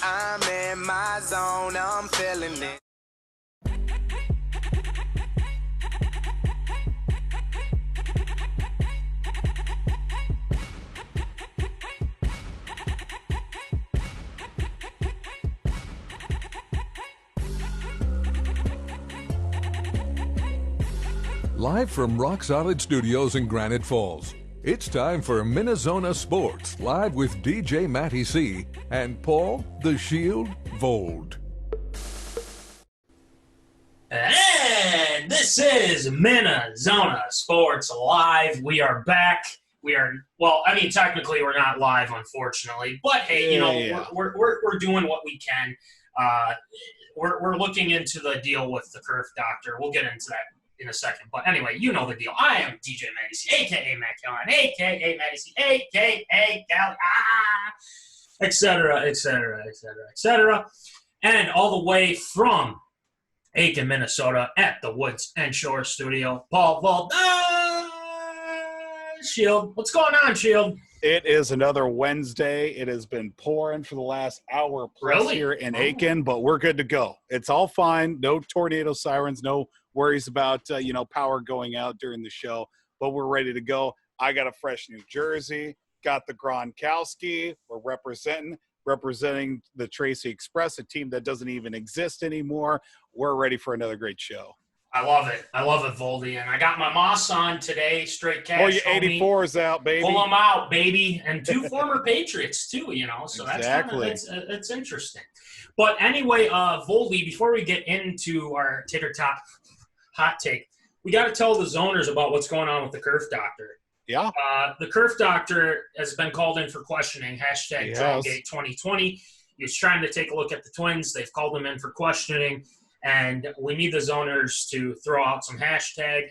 I'm in my zone, I'm feeling it. Live from Rock Solid Studios in Granite Falls, it's time for MinneZona Sports, live with DJ Matty C. and Paul the Shield Vold. And this is MinneZona Sports Live. We are back. Technically we're not live, unfortunately. But hey, we're doing what we can. We're looking into the deal with the Curve Doctor. We'll get into that in a second. But anyway, you know the deal. I am DJ Matty C, a.k.a. Matt Callahan, a.k.a. Matty C, a.k.a. Callahan, et cetera, et cetera, et cetera, et cetera. And all the way from Aiken, Minnesota, at the Woods and Shore Studio, Paul Voldy. Shield. What's going on, Shield? It is another Wednesday. It has been pouring for the last hour plus here in Aiken, but we're good to go. It's all fine. No tornado sirens, no worries about, power going out during the show, but we're ready to go. I got a fresh New Jersey, got the Gronkowski. We're representing the Tracy Express, a team that doesn't even exist anymore. We're ready for another great show. I love it, Voldy. And I got my Moss on today, straight cash. Oh, your 84's out, baby. Pull them out, baby. And two former Patriots, too, so exactly. That's interesting. But anyway, Voldy, before we get into our Tater Tot hot take, we got to tell the zoners about what's going on with the Curve Doctor. Yeah. The Curve Doctor has been called in for questioning, hashtag Drillgate 2020. He was trying to take a look at the Twins. They've called him in for questioning. And we need the zoners to throw out some hashtag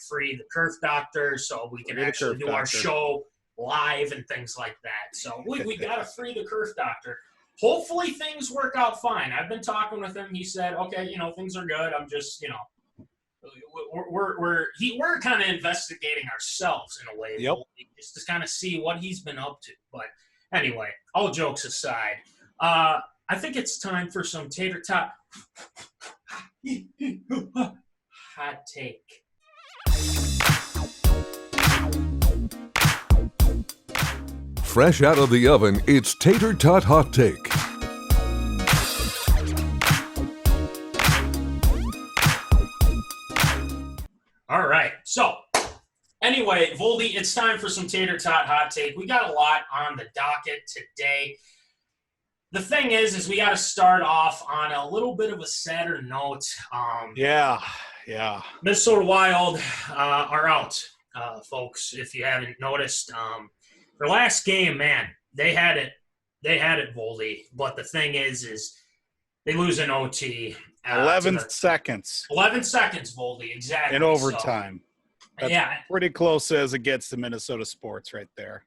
free the Curve Doctor, so we can actually do our show live and things like that. So we got to free the Curve Doctor. Hopefully things work out fine. I've been talking with him. He said, okay, things are good. I'm just, we're kind of investigating ourselves in a way. Yep. Just to kind of see what he's been up to. But anyway, all jokes aside, I think it's time for some Tater Tot hot take. Fresh out of the oven, it's Tater Tot Hot Take. All right. So, anyway, Voldy, it's time for some Tater Tot hot take. We got a lot on the docket today. The thing is we got to start off on a little bit of a sadder note. Yeah. Minnesota Wild are out, folks, if you haven't noticed. Their last game, man, they had it, Voldy. But the thing is they lose in OT. 11 seconds. 11 seconds, Voldy, exactly. In overtime. So, That's pretty close as it gets to Minnesota sports right there.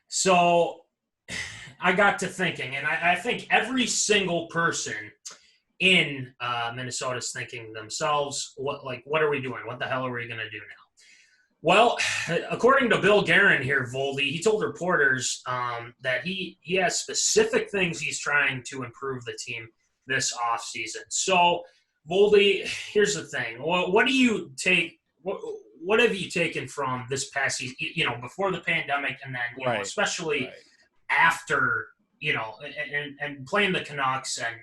So I got to thinking, and I think every single person in Minnesota is thinking to themselves, what are we doing? What the hell are we going to do now? Well, according to Bill Guerin here, Voldy, he told reporters that he has specific things he's trying to improve the team this offseason. So, Voldy, here's the thing. What do you take – what have you taken from this past season, before the pandemic and then, especially after, and playing the Canucks and,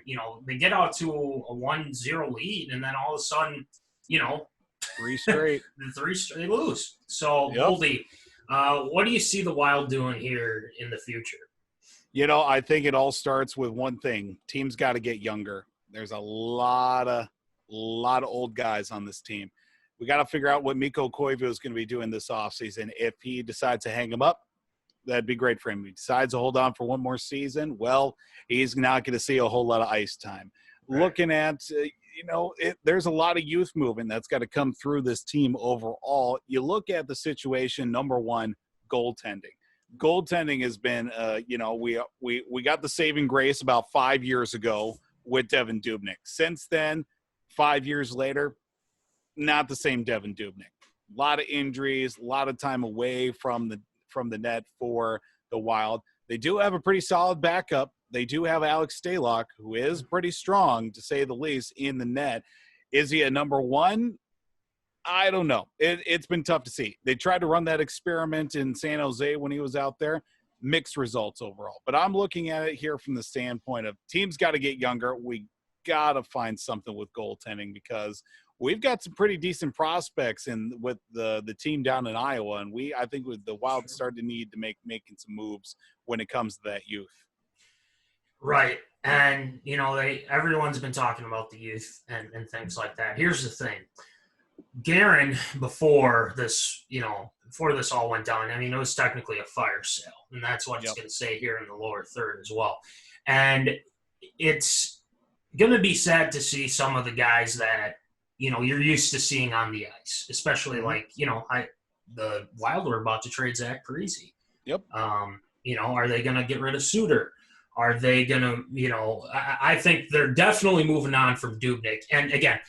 they get out to a 1-0 lead and then all of a sudden, three straight. They lose. So, Voldy, what do you see the Wild doing here in the future? I think it all starts with one thing. Teams got to get younger. There's a lot of old guys on this team. We got to figure out what Mikko Koivu is going to be doing this offseason. If he decides to hang him up, that'd be great for him. If he decides to hold on for one more season, well, he's not going to see a whole lot of ice time. Right. Looking at, there's a lot of youth movement that's got to come through this team overall. You look at the situation, number one, goaltending. Goaltending has been, we got the saving grace about 5 years ago with Devin Dubnyk. Since then, 5 years later, not the same Devin Dubnyk. A lot of injuries, a lot of time away from the net for the Wild. They do have a pretty solid backup they do have Alex Stalock, who is pretty strong, to say the least, in the net. Is he a number one? I don't know. It's been tough to see. They tried to run that experiment in San Jose when he was out there. Mixed results overall. But I'm looking at it here from the standpoint of teams got to get younger. We got to find something with goaltending because we've got some pretty decent prospects with the team down in Iowa, and I think with the Wild start to need to making some moves when it comes to that youth. Right. And, everyone's been talking about the youth and things like that. Here's the thing. Guerin, before this all went down, it was technically a fire sale, and that's what it's going to say here in the lower third as well. And it's going to be sad to see some of the guys that, you're used to seeing on the ice, especially the Wild were about to trade Zach Parise. Yep. Are they going to get rid of Suter? Are they going to, I think they're definitely moving on from Dubnyk. And again,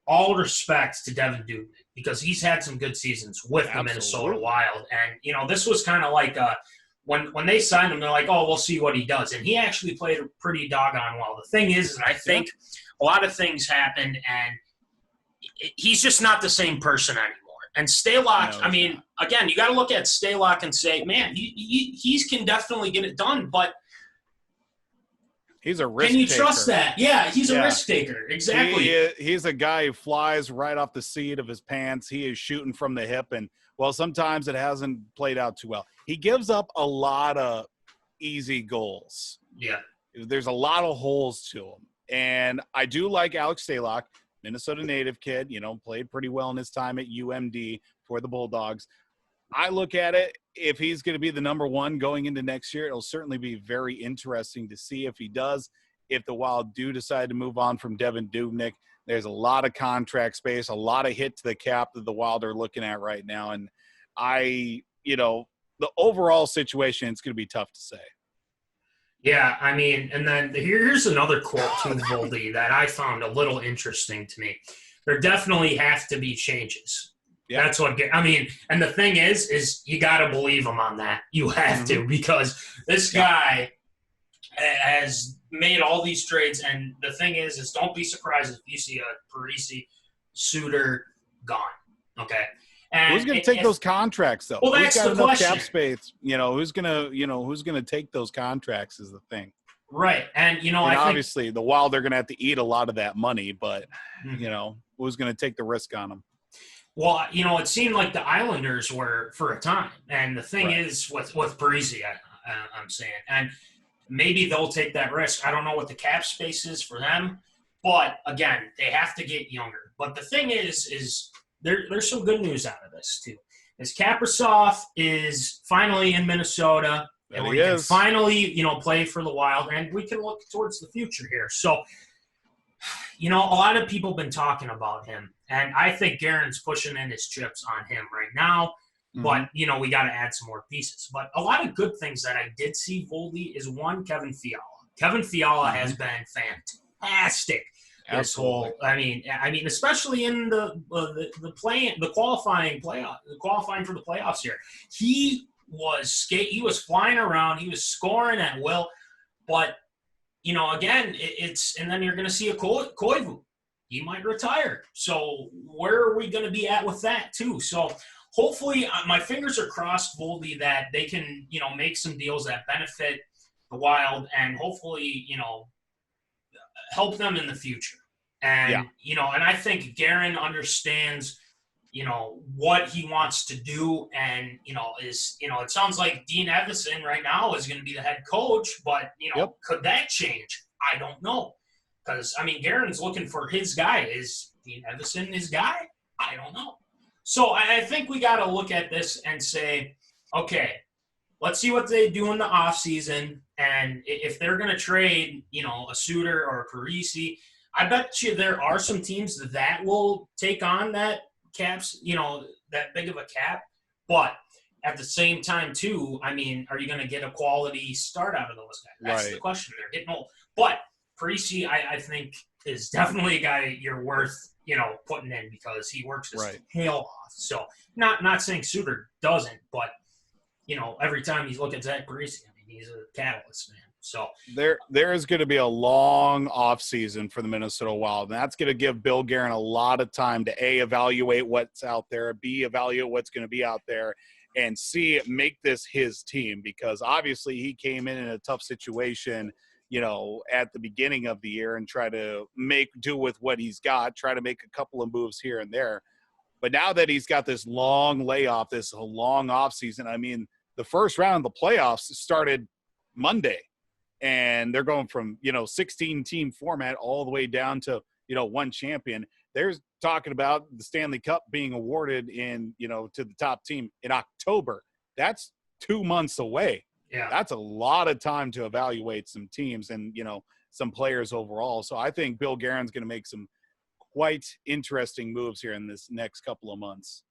all respect to Devin Dubnyk because he's had some good seasons with the Minnesota Wild. And, this was kind of like when they signed him, they're like, oh, we'll see what he does. And he actually played pretty doggone well. The thing is I think a lot of things happened, and he's just not the same person anymore. And Stalock, again, you got to look at Stalock and say, man, he can definitely get it done, but he's a risk taker. Can you trust that? Yeah, he's a risk taker. Exactly. He's a guy who flies right off the seat of his pants. He is shooting from the hip, and, sometimes it hasn't played out too well. He gives up a lot of easy goals. Yeah. There's a lot of holes to him. And I do like Alex Stalock, Minnesota native kid, played pretty well in his time at UMD for the Bulldogs. I look at it, if he's going to be the number one going into next year, it'll certainly be very interesting to see if he does. If the Wild do decide to move on from Devin Dubnyk, there's a lot of contract space, a lot of hit to the cap that the Wild are looking at right now. And the overall situation, it's going to be tough to say. Yeah, and then here's another quote to Voldy that I found a little interesting to me. There definitely have to be changes. Yeah. That's what and the thing is you got to believe him on that. You have to, because this guy has made all these trades, and the thing is don't be surprised if you see a Parise Suter gone. Okay. And who's going to take those contracts though? Well, that's the question. Cap space, who's going to take those contracts is the thing. Right. And I obviously the Wild are going to have to eat a lot of that money, but who's going to take the risk on them? Well, it seemed like the Islanders were for a time. And the thing is with Parise, I'm saying, and maybe they'll take that risk. I don't know what the cap space is for them, but again, they have to get younger. But the thing is there's some good news out of this too. Is Kaprizov is finally in Minnesota, and we can finally, play for the Wild, and we can look towards the future here. So, a lot of people have been talking about him, and I think Guerin's pushing in his chips on him right now. Mm-hmm. But, we got to add some more pieces. But a lot of good things that I did see, Voldy, is one, Kevin Fiala. Kevin Fiala has been fantastic. This whole, especially in the qualifying for the playoffs here, he was flying around, he was scoring at will, but again, and then you're going to see a Koivu, he might retire. So where are we going to be at with that too? So hopefully, my fingers are crossed, Voldy, that they can make some deals that benefit the Wild and hopefully help them in the future. And, and I think Guerin understands, what he wants to do. And, it sounds like Dean Evison right now is going to be the head coach, but, could that change? I don't know. Because, Guerin's looking for his guy. Is Dean Evison his guy? I don't know. So I think we got to look at this and say, okay, let's see what they do in the offseason. And if they're going to trade, a Suter or a Parise, I bet you there are some teams that will take on that caps, that big of a cap. But at the same time, too, are you going to get a quality start out of those guys? That's the question. They're getting old. But Parise, I think, is definitely a guy you're worth, putting in because he works his tail off. So not saying Suter doesn't, but, every time you look at Zach Parise, he's a catalyst, man. So there is going to be a long off season for the Minnesota Wild, and that's going to give Bill Guerin a lot of time to A, evaluate what's out there, B, evaluate what's going to be out there, and C, make this his team, because obviously he came in a tough situation, at the beginning of the year and try to do with what he's got, try to make a couple of moves here and there. But now that he's got this long layoff, this long offseason, I mean, the first round of the playoffs started Monday, and they're going from, 16-team format all the way down to, one champion. They're talking about the Stanley Cup being awarded to the top team in October. That's 2 months away. Yeah. That's a lot of time to evaluate some teams and, some players overall. So I think Bill Guerin's going to make some quite interesting moves here in this next couple of months.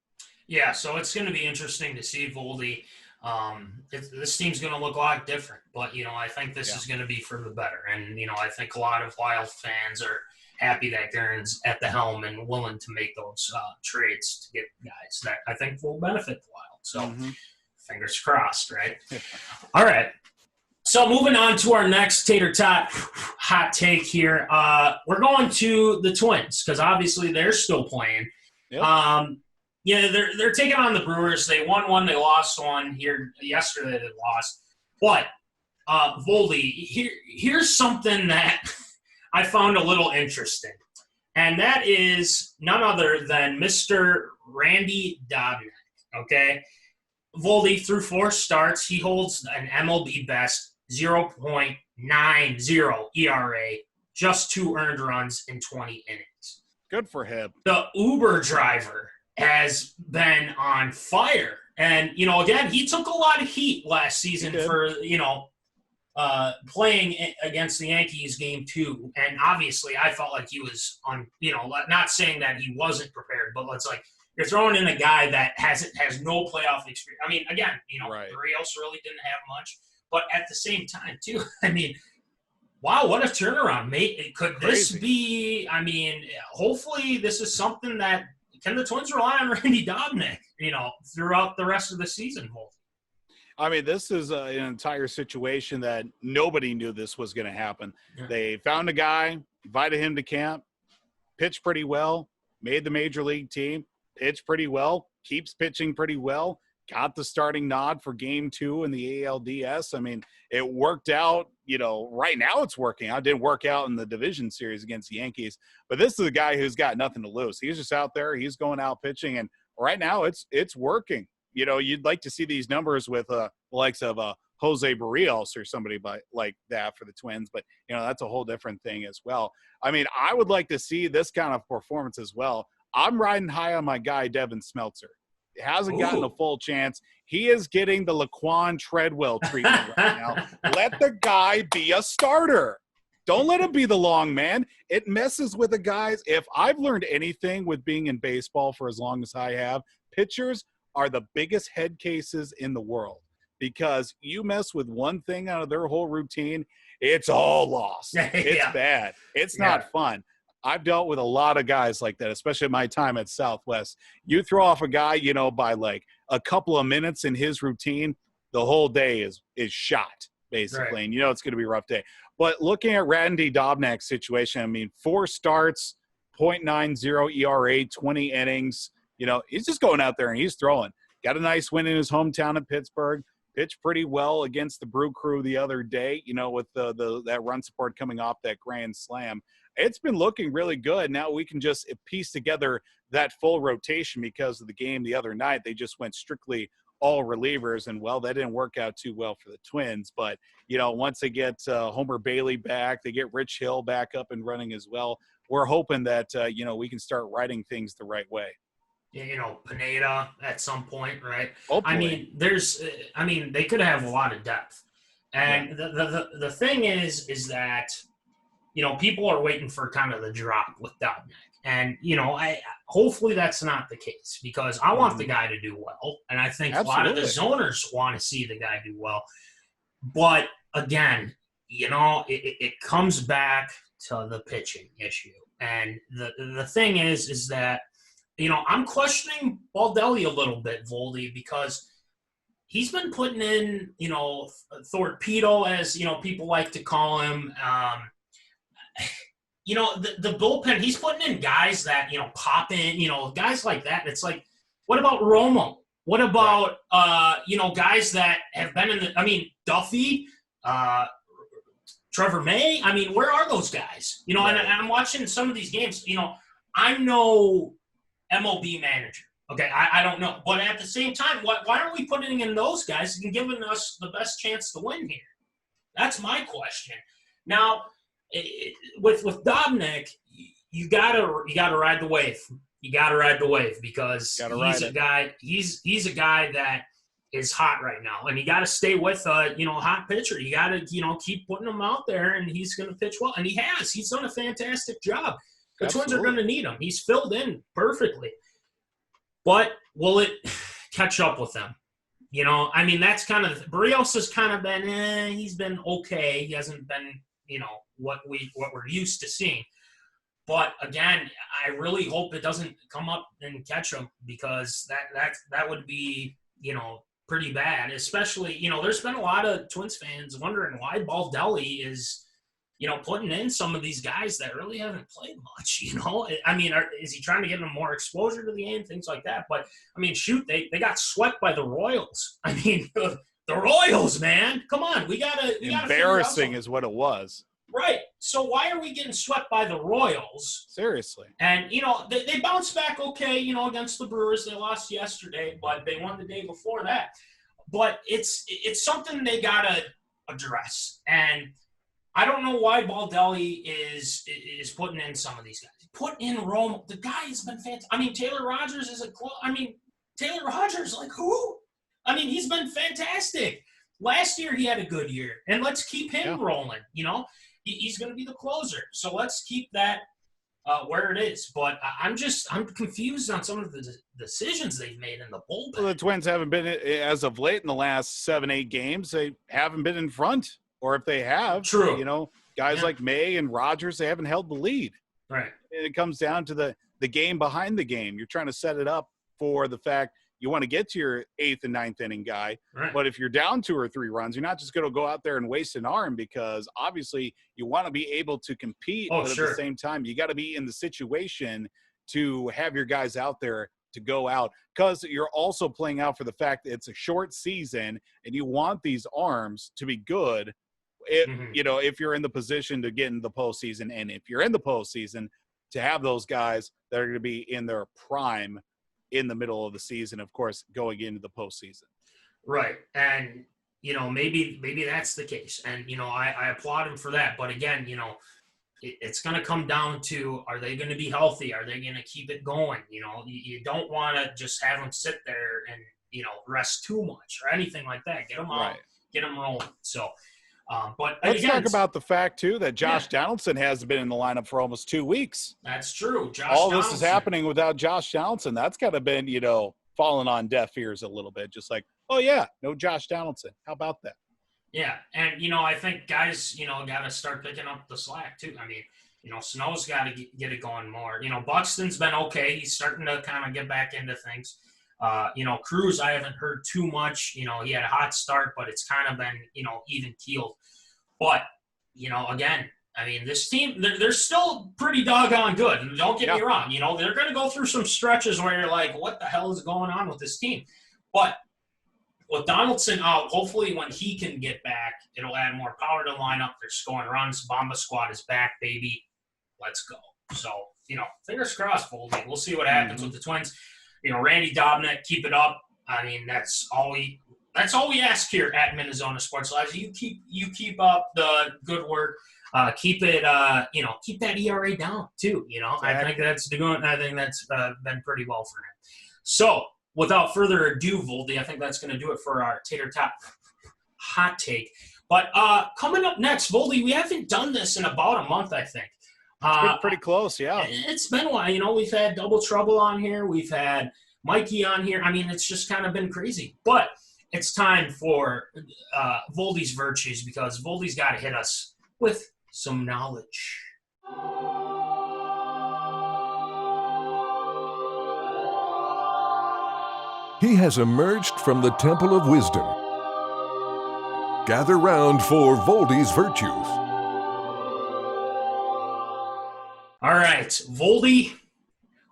Yeah, so it's going to be interesting to see Voldy. This team's going to look a lot different, but, I think this is going to be for the better. And, I think a lot of Wild fans are happy that Guerin's at the helm and willing to make those trades to get guys that I think will benefit the Wild. So fingers crossed, right? All right. So moving on to our next tater tot hot take here. We're going to the Twins because obviously they're still playing. Yep. They're taking on the Brewers. They won one, they lost one here yesterday. They lost, but Voldy, here's something that I found a little interesting, and that is none other than Mr. Randy Dubnyk. Okay, Voldy, through 4 starts, he holds an MLB best 0.90 ERA, just 2 earned runs in 20 innings. Good for him. The Uber driver has been on fire. And, again, he took a lot of heat last season for, playing against the Yankees game 2. And obviously I felt like he was on, not saying that he wasn't prepared, but you're throwing in a guy that has no playoff experience. I mean, again, right. Rios really didn't have much. But at the same time, too, I mean, wow, what a turnaround, mate. Could this be – I mean, hopefully this is something that – can the Twins rely on Randy Dubnyk, throughout the rest of the season? I mean, this is an entire situation that nobody knew this was going to happen. Yeah. They found a guy, invited him to camp, pitched pretty well, made the major league team, pitched pretty well, keeps pitching pretty well, got the starting nod for game 2 in the ALDS. I mean, it worked out, right now it's working out. It didn't work out in the division series against the Yankees, but this is a guy who's got nothing to lose. He's just out there. He's going out pitching, and right now it's working. You'd like to see these numbers with the likes of Jose Barrios or somebody like that for the Twins, but, that's a whole different thing as well. I mean, I would like to see this kind of performance as well. I'm riding high on my guy, Devin Smeltzer. Hasn't gotten a full chance. He is getting the Laquan Treadwell treatment right now. Let the guy be a starter. Don't let him be the long man. It messes with the guys. If I've learned anything with being in baseball for as long as I have, pitchers are the biggest head cases in the world, because you mess with one thing out of their whole routine, it's all lost. It's bad. It's not fun. I've dealt with a lot of guys like that, especially at my time at Southwest. You throw off a guy, by like a couple of minutes in his routine, the whole day is shot, basically. Right. And it's going to be a rough day. But looking at Randy Dubnyk's situation, I mean, 4 starts, 0.90 ERA, 20 innings. He's just going out there and he's throwing. Got a nice win in his hometown of Pittsburgh. Pitched pretty well against the Brew Crew the other day, with that run support coming off that grand slam. It's been looking really good. Now we can just piece together that full rotation because of the game the other night. They just went strictly all relievers, and, well, that didn't work out too well for the Twins. But, once they get Homer Bailey back, they get Rich Hill back up and running as well. We're hoping that, we can start writing things the right way. Pineda at some point, right? Hopefully. I mean, they could have a lot of depth. And the thing is that, people are waiting for kind of the drop with Dubnyk. And, hopefully that's not the case, because I want the guy to do well. And I think a lot of the zoners want to see the guy do well. But, again, it comes back to the pitching issue. And the thing is that, I'm questioning Baldelli a little bit, Voldy, because he's been putting in, torpedo, as, people like to call him. The bullpen, he's putting in guys that, pop in, guys like that. It's like, what about Romo? What about, guys that have been in Duffy, Trevor May? Where are those guys? And I'm watching some of these games. I'm no MLB manager. Okay, I don't know. But at the same time, why aren't we putting in those guys and giving us the best chance to win here? That's my question. Now, with Dubnyk, you gotta ride the wave. You gotta ride the wave because he's a guy. He's a guy that is hot right now, and you got to stay with a hot pitcher. You got to keep putting him out there, and he's going to pitch well, and he has. He's done a fantastic job. The Twins are going to need him. He's filled in perfectly, but will it catch up with them? That's kind of Barrios has kind of been. He's been okay. He hasn't been what we're used to seeing. But again, I really hope it doesn't come up and catch him because that would be pretty bad. Especially there's been a lot of Twins fans wondering why Baldelli is putting in some of these guys that really haven't played much. Is he trying to get them more exposure to the game, things like that? But shoot, they got swept by the Royals. The Royals, man, come on, we gotta embarrassing is what it was. Right. So why are we getting swept by the Royals? Seriously. And, they bounced back okay, against the Brewers. They lost yesterday, but they won the day before that. But it's something they got to address. And I don't know why Baldelli is putting in some of these guys. Put in Rome. The guy has been fantastic. Taylor Rogers is Taylor Rogers, like who? He's been fantastic. Last year he had a good year. And let's keep him rolling, He's going to be the closer. So let's keep that where it is. But I'm confused on some of the decisions they've made in the bullpen. Well, the Twins haven't been, as of late in the last 7-8 games, they haven't been in front. Or if they have, guys like May and Rogers, they haven't held the lead. Right. And it comes down to the game behind the game. You're trying to set it up for the fact you want to get to your 8th and 9th inning guy. Right. But if you're down 2 or 3 runs, you're not just going to go out there and waste an arm because obviously you want to be able to compete. But at the same time, you got to be in the situation to have your guys out there to go out because you're also playing out for the fact that it's a short season and you want these arms to be good. If you're in the position to get in the postseason, and if you're in the postseason, to have those guys that are going to be in their prime in the middle of the season, of course, going into the postseason. Right. And, maybe that's the case. And, I applaud him for that. But again, it's going to come down to, are they going to be healthy? Are they going to keep it going? You don't want to just have them sit there and, rest too much or anything like that. Get them out, get them rolling. So, but let's talk about the fact too that Josh Donaldson hasn't been in the lineup for almost 2 weeks. That's true. All this is happening without Josh Donaldson. That's got to been falling on deaf ears a little bit. Just like, oh yeah, no Josh Donaldson. How about that? Yeah, and I think guys got to start picking up the slack too. Snow's got to get it going more. Buxton's been okay. He's starting to kind of get back into things. Cruz, I haven't heard too much. He had a hot start, but it's kind of been, even keeled. But, again, this team, they're still pretty doggone good. And don't get me wrong. They're going to go through some stretches where you're like, what the hell is going on with this team? But with Donaldson out, hopefully when he can get back, it'll add more power to the lineup. They're scoring runs. Bomba squad is back, baby. Let's go. So, fingers crossed, Voldy. We'll see what happens with the Twins. Randy Dubnyk, keep it up. That's all we ask here at MinneZona Sports Live. You keep up the good work. Keep it keep that ERA down too. I think that's been pretty well for him. So without further ado, Voldy, I think that's going to do it for our Tater Tot hot take. But coming up next, Voldy, we haven't done this in about a month, I think. It's been pretty close, yeah. It's been a while. We've had Double Trouble on here. We've had Mikey on here. It's just kind of been crazy. But it's time for Voldy's Virtues because Voldy's got to hit us with some knowledge. He has emerged from the Temple of Wisdom. Gather round for Voldy's Virtues. All right, Voldy,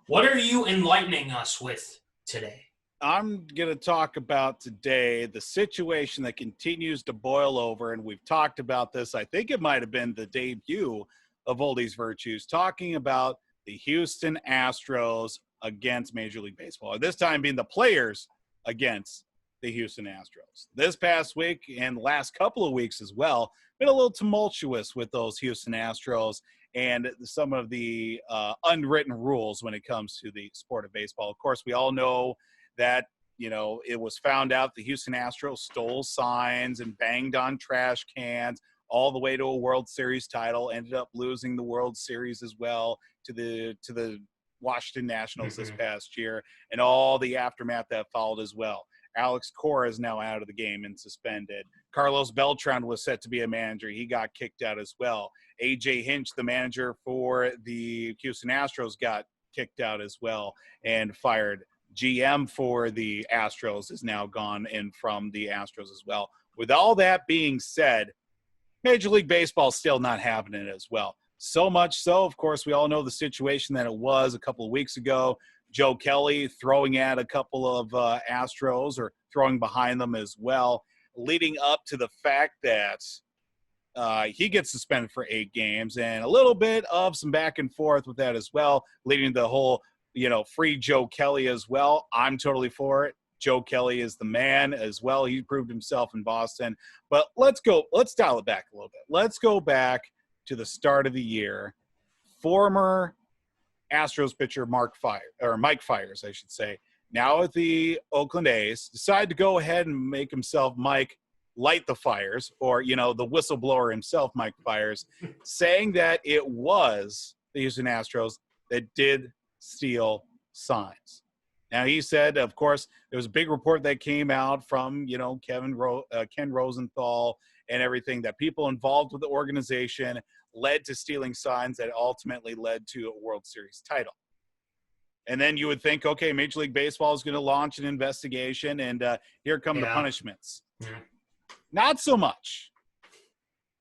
what are you enlightening us with today? I'm going to talk about today the situation that continues to boil over, and we've talked about this. I think it might have been the debut of Voldy's Virtues, talking about the Houston Astros against Major League Baseball, this time being the players against the Houston Astros. This past week and last couple of weeks as well, been a little tumultuous with those Houston Astros and some of the unwritten rules when it comes to the sport of baseball. Of course, we all know that, it was found out the Houston Astros stole signs and banged on trash cans all the way to a World Series title, ended up losing the World Series as well to the Washington Nationals this past year, and all the aftermath that followed as well. Alex Cora is now out of the game and suspended. Carlos Beltran was set to be a manager. He got kicked out as well. A.J. Hinch, the manager for the Houston Astros, got kicked out as well and fired. GM for the Astros is now gone in from the Astros as well. With all that being said, Major League Baseball is still not happening as well. So much so, of course, we all know the situation that it was a couple of weeks ago. Joe Kelly throwing at a couple of Astros, or throwing behind them as well, leading up to the fact that he gets suspended for 8 games, and a little bit of some back and forth with that as well, leading to the whole, free Joe Kelly as well. I'm totally for it. Joe Kelly is the man as well. He proved himself in Boston. But let's dial it back a little bit. Let's go back to the start of the year. Former Astros pitcher Mike Fiers, I should say, now at the Oakland A's, decided to go ahead and make himself Mike light the fires, or, the whistleblower himself, Mike Fiers, saying that it was the Houston Astros that did steal signs. Now, he said, of course, there was a big report that came out from, Ken Rosenthal and everything, that people involved with the organization led to stealing signs that ultimately led to a World Series title. And then you would think, okay, Major League Baseball is going to launch an investigation, and here come the punishments. Yeah. Not so much.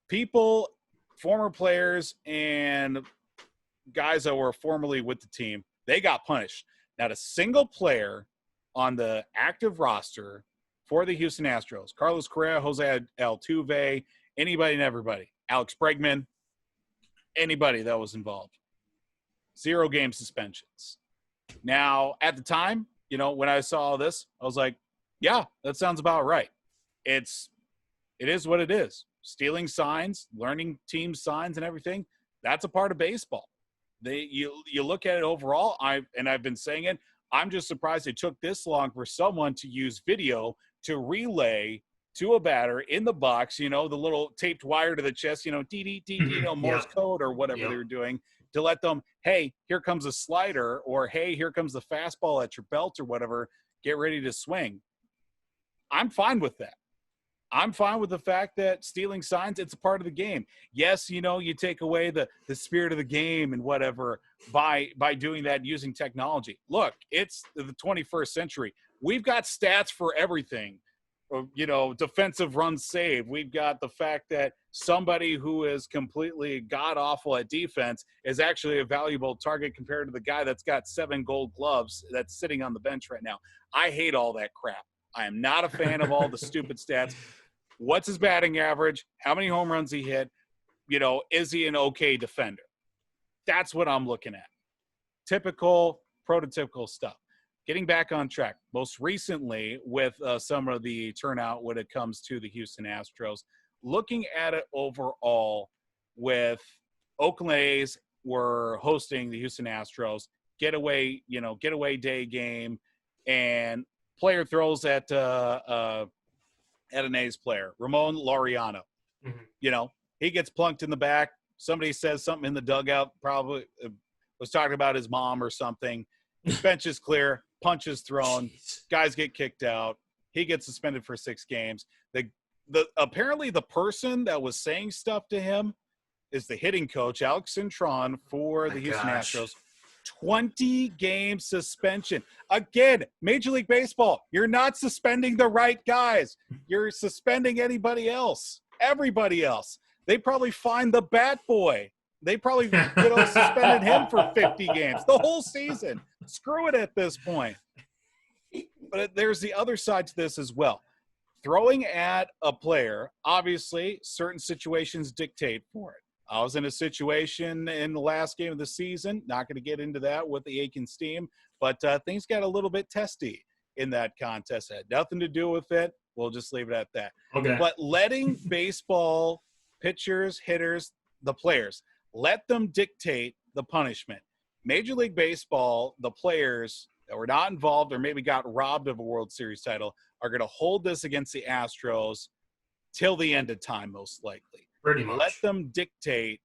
People, former players, and guys that were formerly with the team, they got punished. Not a single player on the active roster for the Houston Astros, Carlos Correa, Jose Altuve, anybody and everybody, Alex Bregman, anybody that was involved, 0 game suspensions. Now, at the time, when I saw all this, I was like, yeah, that sounds about right. It is what it is. Stealing signs, learning team signs and everything, that's a part of baseball. You look at it overall, I've been saying it, I'm just surprised it took this long for someone to use video to relay to a batter in the box, the little taped wire to the chest, Morse code or whatever they were doing, to let them, hey, here comes a slider, or hey, here comes the fastball at your belt or whatever, get ready to swing. I'm fine with that. I'm fine with the fact that stealing signs, it's a part of the game. Yes, you take away the spirit of the game and whatever by doing that using technology. Look, it's the 21st century. We've got stats for everything. Defensive runs saved. We've got the fact that somebody who is completely god-awful at defense is actually a valuable target compared to the guy that's got 7 gold gloves that's sitting on the bench right now. I hate all that crap. I am not a fan of all the stupid stats. What's his batting average? How many home runs he hit? Is he an okay defender? That's what I'm looking at. Typical, prototypical stuff. Getting back on track. Most recently, with some of the turnout when it comes to the Houston Astros, looking at it overall, with Oakland A's were hosting the Houston Astros, getaway day game, and player throws at an A's player, Ramon Laureano. Mm-hmm. He gets plunked in the back. Somebody says something in the dugout, probably was talking about his mom or something. Bench is clear, punches thrown, guys get kicked out. He gets suspended for 6 games. Apparently the person that was saying stuff to him is the hitting coach, Alex Cintron, for the Houston Astros. 20-game suspension. Again, Major League Baseball, you're not suspending the right guys. You're suspending anybody else, everybody else. They probably fined the bat boy. They probably suspended him for 50 games, the whole season. Screw it at this point. But there's the other side to this as well. Throwing at a player, obviously, certain situations dictate for it. I was in a situation in the last game of the season, not going to get into that with the Aiken Steam, but things got a little bit testy in that contest. It had nothing to do with it. We'll just leave it at that. Okay. But letting baseball pitchers, hitters, the players, let them dictate the punishment. Major League Baseball, the players that were not involved or maybe got robbed of a World Series title are going to hold this against the Astros till the end of time, most likely. Pretty much. Let them dictate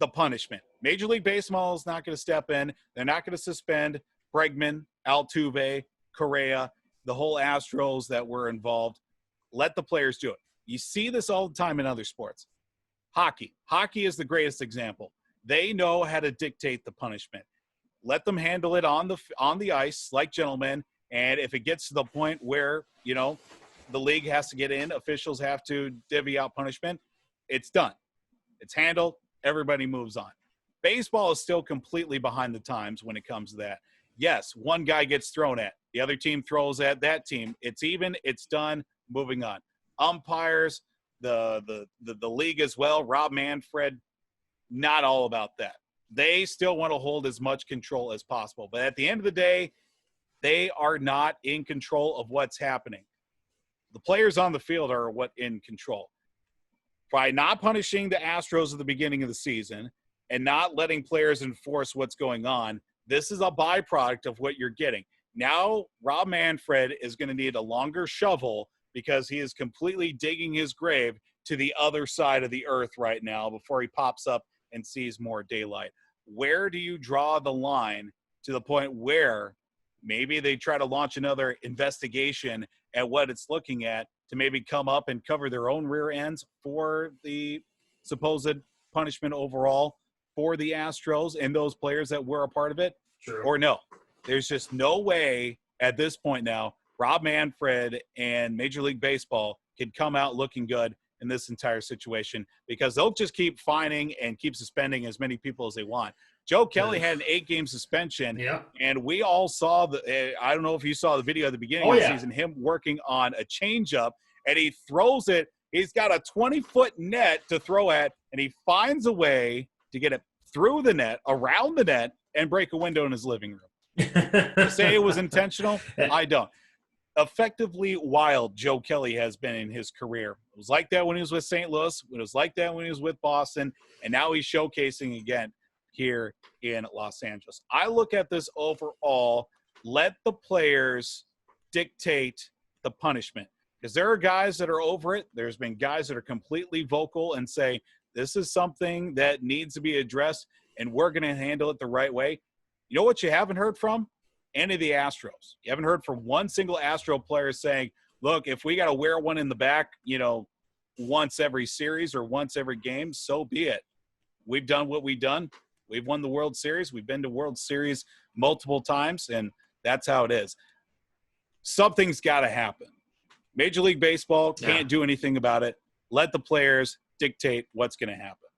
the punishment. Major League Baseball is not going to step in. They're not going to suspend Bregman, Altuve, Correa, the whole Astros that were involved. Let the players do it. You see this all the time in other sports. Hockey. Hockey is the greatest example. They know how to dictate the punishment. Let them handle it on the ice like gentlemen. And if it gets to the point where, the league has to get in, officials have to divvy out punishment, it's done. It's handled. Everybody moves on. Baseball is still completely behind the times when it comes to that. Yes, one guy gets thrown at. The other team throws at that team. It's even. It's done. Moving on. Umpires, the league as well, Rob Manfred, not all about that. They still want to hold as much control as possible. But at the end of the day, they are not in control of what's happening. The players on the field are what in control. By not punishing the Astros at the beginning of the season and not letting players enforce what's going on, this is a byproduct of what you're getting. Now, Rob Manfred is going to need a longer shovel because he is completely digging his grave to the other side of the earth right now before he pops up and sees more daylight. Where do you draw the line to the point where maybe they try to launch another investigation at what it's looking at to maybe come up and cover their own rear ends for the supposed punishment overall for the Astros and those players that were a part of it? True. Or no? There's just no way at this point now Rob Manfred and Major League Baseball can come out looking good in this entire situation because they'll just keep fining and keep suspending as many people as they want. Joe Kelly had an 8-game suspension, and we all saw I don't know if you saw the video at the beginning of the season, him working on a changeup, and he throws it. He's got a 20-foot net to throw at, and he finds a way to get it through the net, around the net, and break a window in his living room. To say it was intentional, I don't. Effectively wild Joe Kelly has been in his career. It was like that when he was with St. Louis. It was like that when he was with Boston. And now he's showcasing again here in Los Angeles. I look at this overall, let the players dictate the punishment. Because there are guys that are over it. There's been guys that are completely vocal and say, this is something that needs to be addressed, and we're going to handle it the right way. You know what you haven't heard from? Any of the Astros. You haven't heard from one single Astro player saying, look, if we got to wear one in the back, once every series or once every game, so be it. We've done what we've done. We've won the World Series. We've been to World Series multiple times, and that's how it is. Something's got to happen. Major League Baseball can't do anything about it. Let the players dictate what's going to happen.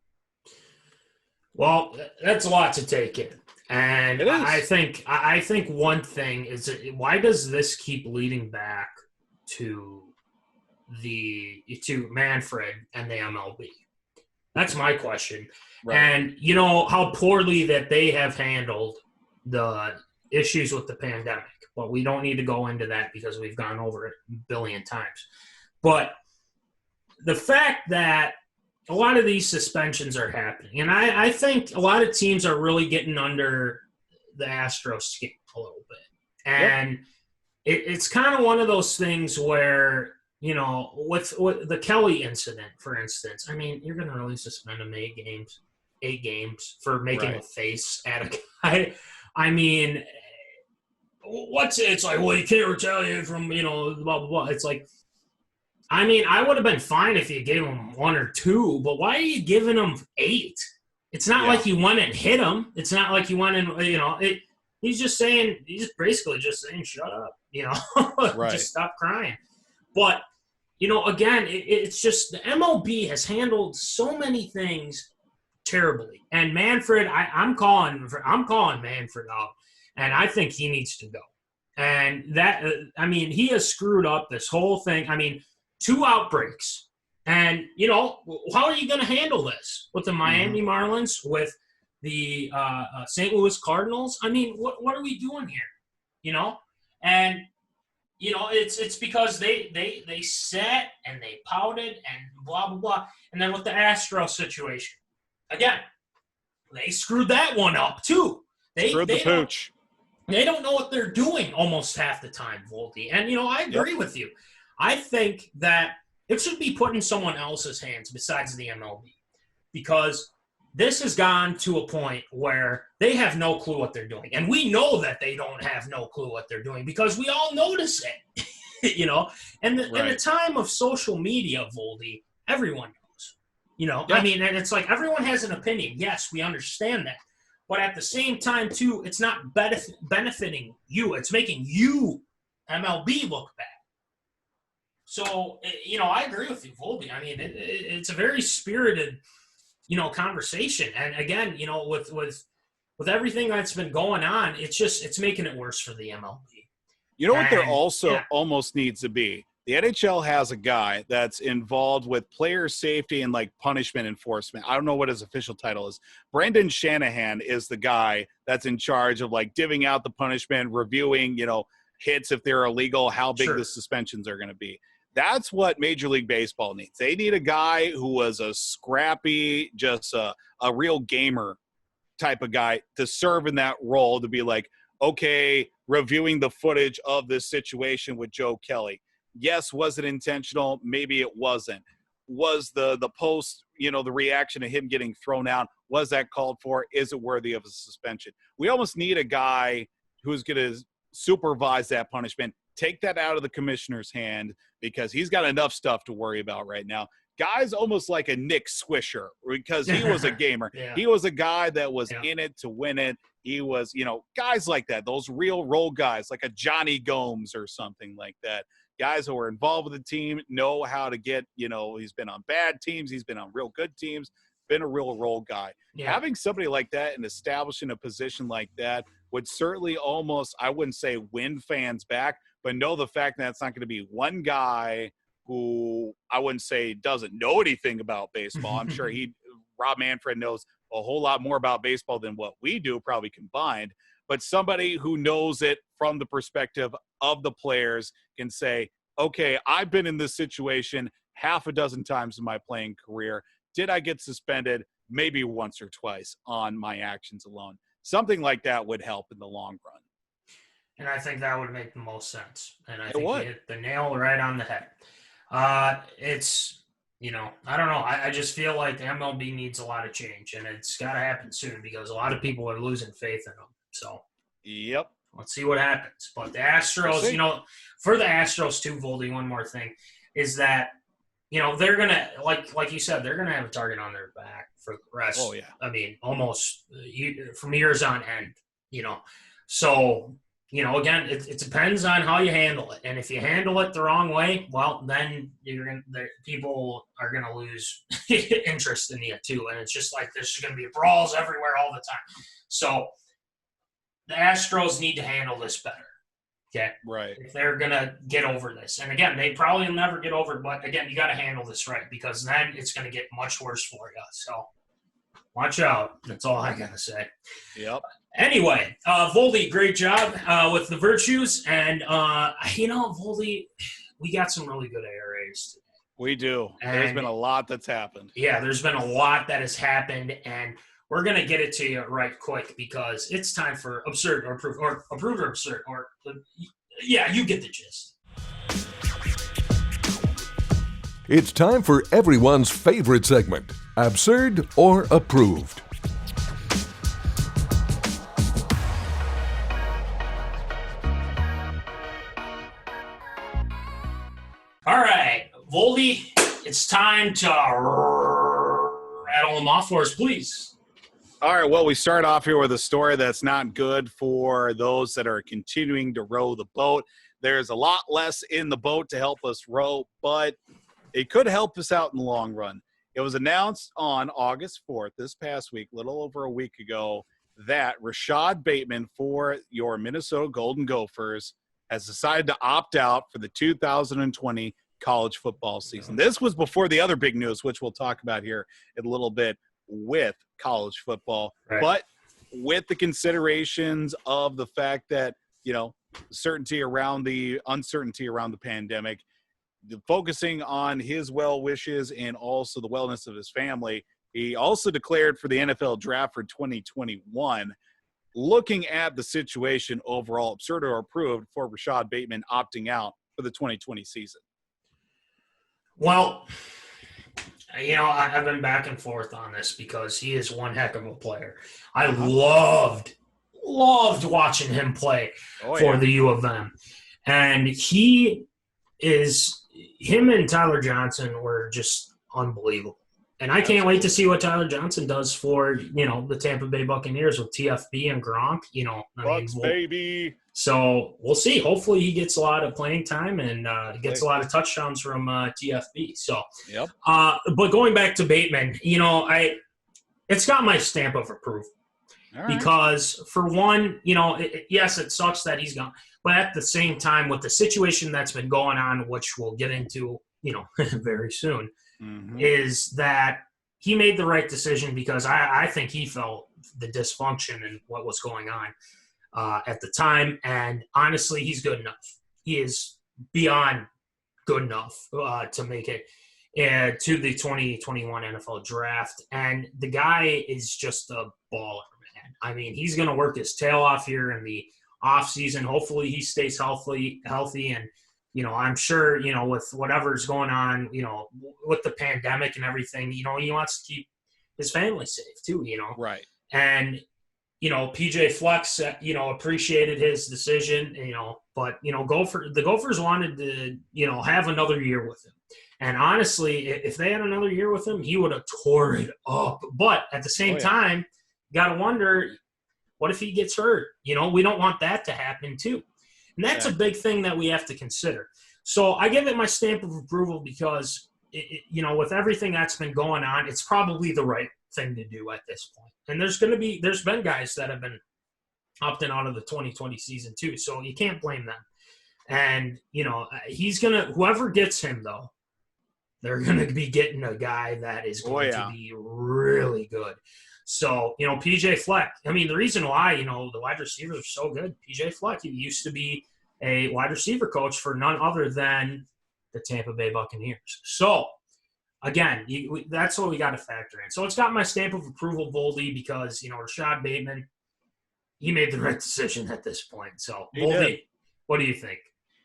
Well, that's a lot to take in. And I think one thing is, why does this keep leading back to Manfred and the MLB? That's my question. Right. And you know how poorly that they have handled the issues with the pandemic, but we don't need to go into that because we've gone over it a billion times. But the fact that a lot of these suspensions are happening, and I think a lot of teams are really getting under the Astros skin a little bit. And it's kind of one of those things where, with the Kelly incident, for instance, I mean, you're going to really suspend him 8 games for making a face at a guy. I mean, it's like, well, you can't retaliate from, blah, blah, blah. It's like, I mean, I would have been fine if you gave him 1 or 2, but why are you giving him 8? It's not like you went and hit him. It's not like you went and, he's just saying, he's basically just saying, shut up, Right. Just stop crying. But, again, it's just the MLB has handled so many things terribly. And Manfred, I'm calling Manfred out, and I think he needs to go. And that, he has screwed up this whole thing. 2 outbreaks. And, how are you going to handle this with the Miami Marlins, with the St. Louis Cardinals? What are we doing here? And, it's because they sat and they pouted and blah, blah, blah. And then with the Astros situation, again, they screwed that one up too. They screwed the pooch. They don't know what they're doing almost half the time, Voldy. And, I agree with you. I think that it should be put in someone else's hands besides the MLB, because this has gone to a point where they have no clue what they're doing. And we know that they don't have no clue what they're doing because we all notice it, And in the time of social media, Voldy, everyone knows, and it's like everyone has an opinion. Yes, we understand that. But at the same time, too, it's not benefiting you. It's making you, MLB, look bad. So, I agree with you, Voldy. It's a very spirited, conversation. And again, with everything that's been going on, it's making it worse for the MLB. What there also almost needs to be? The NHL has a guy that's involved with player safety and like punishment enforcement. I don't know what his official title is. Brendan Shanahan is the guy that's in charge of like divvying out the punishment, reviewing, hits if they're illegal, how big the suspensions are going to be. That's what Major League Baseball needs. They need a guy who was a scrappy, just a real gamer type of guy to serve in that role, to be like, okay, reviewing the footage of this situation with Joe Kelly. Yes, was it intentional? Maybe it wasn't. Was the post, the reaction to him getting thrown out, was that called for? Is it worthy of a suspension? We almost need a guy who's going to supervise that punishment, take that out of the commissioner's hand, because he's got enough stuff to worry about right now. Guy's almost like a Nick Swisher, because he was a gamer. He was a guy that was in it to win it. He was, guys like that, those real role guys, like a Johnny Gomes or something like that. Guys who are involved with the team, know how to get, he's been on bad teams, he's been on real good teams, been a real role guy. Having somebody like that and establishing a position like that would certainly almost, I wouldn't say win fans back, but know the fact that it's not going to be one guy who I wouldn't say doesn't know anything about baseball. I'm sure Rob Manfred knows a whole lot more about baseball than what we do, probably combined, but somebody who knows it from the perspective of the players can say, okay, I've been in this situation half a dozen times in my playing career. Did I get suspended? Maybe once or twice on my actions alone. Something like that would help in the long run. And I think that would make the most sense. And I think you hit the nail right on the head. It's, I don't know. I just feel like the MLB needs a lot of change, and it's got to happen soon because a lot of people are losing faith in them. So, let's see what happens. But the Astros, for the Astros too, Voldy, one more thing is that, they're going to, like you said, they're going to have a target on their back for the rest. Oh, yeah. Almost from years on end, So, again, it depends on how you handle it. And if you handle it the wrong way, well, then people are going to lose interest in you too. And it's just like there's going to be brawls everywhere all the time. So the Astros need to handle this better. Okay. Right. If they're going to get over this. And again, they probably will never get over it. But again, you got to handle this right, because then it's going to get much worse for you. So watch out. That's all I got to say. Yep. Anyway, Voldy, great job with the virtues. And, Voldy, we got some really good ARAs today. We do. There's been a lot that's happened. Yeah, there's been a lot that has happened. And we're going to get it to you right quick because it's time for absurd or approved, or approved or absurd. You get the gist. It's time for everyone's favorite segment, Absurd or Approved. All right, Voldy, it's time to rattle them off for us, please. All right, well, we start off here with a story that's not good for those that are continuing to row the boat. There's a lot less in the boat to help us row, but it could help us out in the long run. It was announced on August 4th, this past week, a little over a week ago, that Rashad Bateman for your Minnesota Golden Gophers has decided to opt out for the 2020 college football season. This was before the other big news, which we'll talk about here in a little bit with college football, right. But with the considerations of the fact that, uncertainty around the pandemic, focusing on his well wishes and also the wellness of his family, he also declared for the NFL draft for 2021. Looking at the situation overall, absurd or approved for Rashad Bateman opting out for the 2020 season? Well, I've been back and forth on this because he is one heck of a player. I loved watching him play for the U of M. And him and Tyler Johnson were just unbelievable. And I can't wait to see what Tyler Johnson does for, the Tampa Bay Buccaneers with TFB and Gronk. Baby. So we'll see. Hopefully he gets a lot of playing time and gets a lot of touchdowns from TFB. So, yep. But going back to Bateman, it's got my stamp of approval. All right. Because for one, yes, it sucks that he's gone. But at the same time, with the situation that's been going on, which we'll get into, very soon, is that he made the right decision because I think he felt the dysfunction and what was going on at the time. And honestly, he's good enough. He is beyond good enough to make it to the 2021 NFL draft. And the guy is just a baller, man. I mean, he's going to work his tail off here in the offseason. Hopefully he stays healthy and, I'm sure, with whatever's going on, with the pandemic and everything, he wants to keep his family safe too, Right. And, PJ Flex, appreciated his decision, but, the Gophers wanted to, have another year with him. And honestly, if they had another year with him, he would have tore it up. But at the same time, you got to wonder, what if he gets hurt? We don't want that to happen too. And that's a big thing that we have to consider. So I give it my stamp of approval because, with everything that's been going on, it's probably the right thing to do at this point. And there's been guys that have been opting out of the 2020 season too. So you can't blame them. And, whoever gets him though, they're going to be getting a guy that is going to be really good. So, PJ Fleck, the reason why, the wide receivers are so good, PJ Fleck, he used to be a wide receiver coach for none other than the Tampa Bay Buccaneers. So, again, that's what we got to factor in. So, it's got my stamp of approval, Voldy, because, Rashad Bateman, he made the right decision at this point. So, Voldy, what do you think?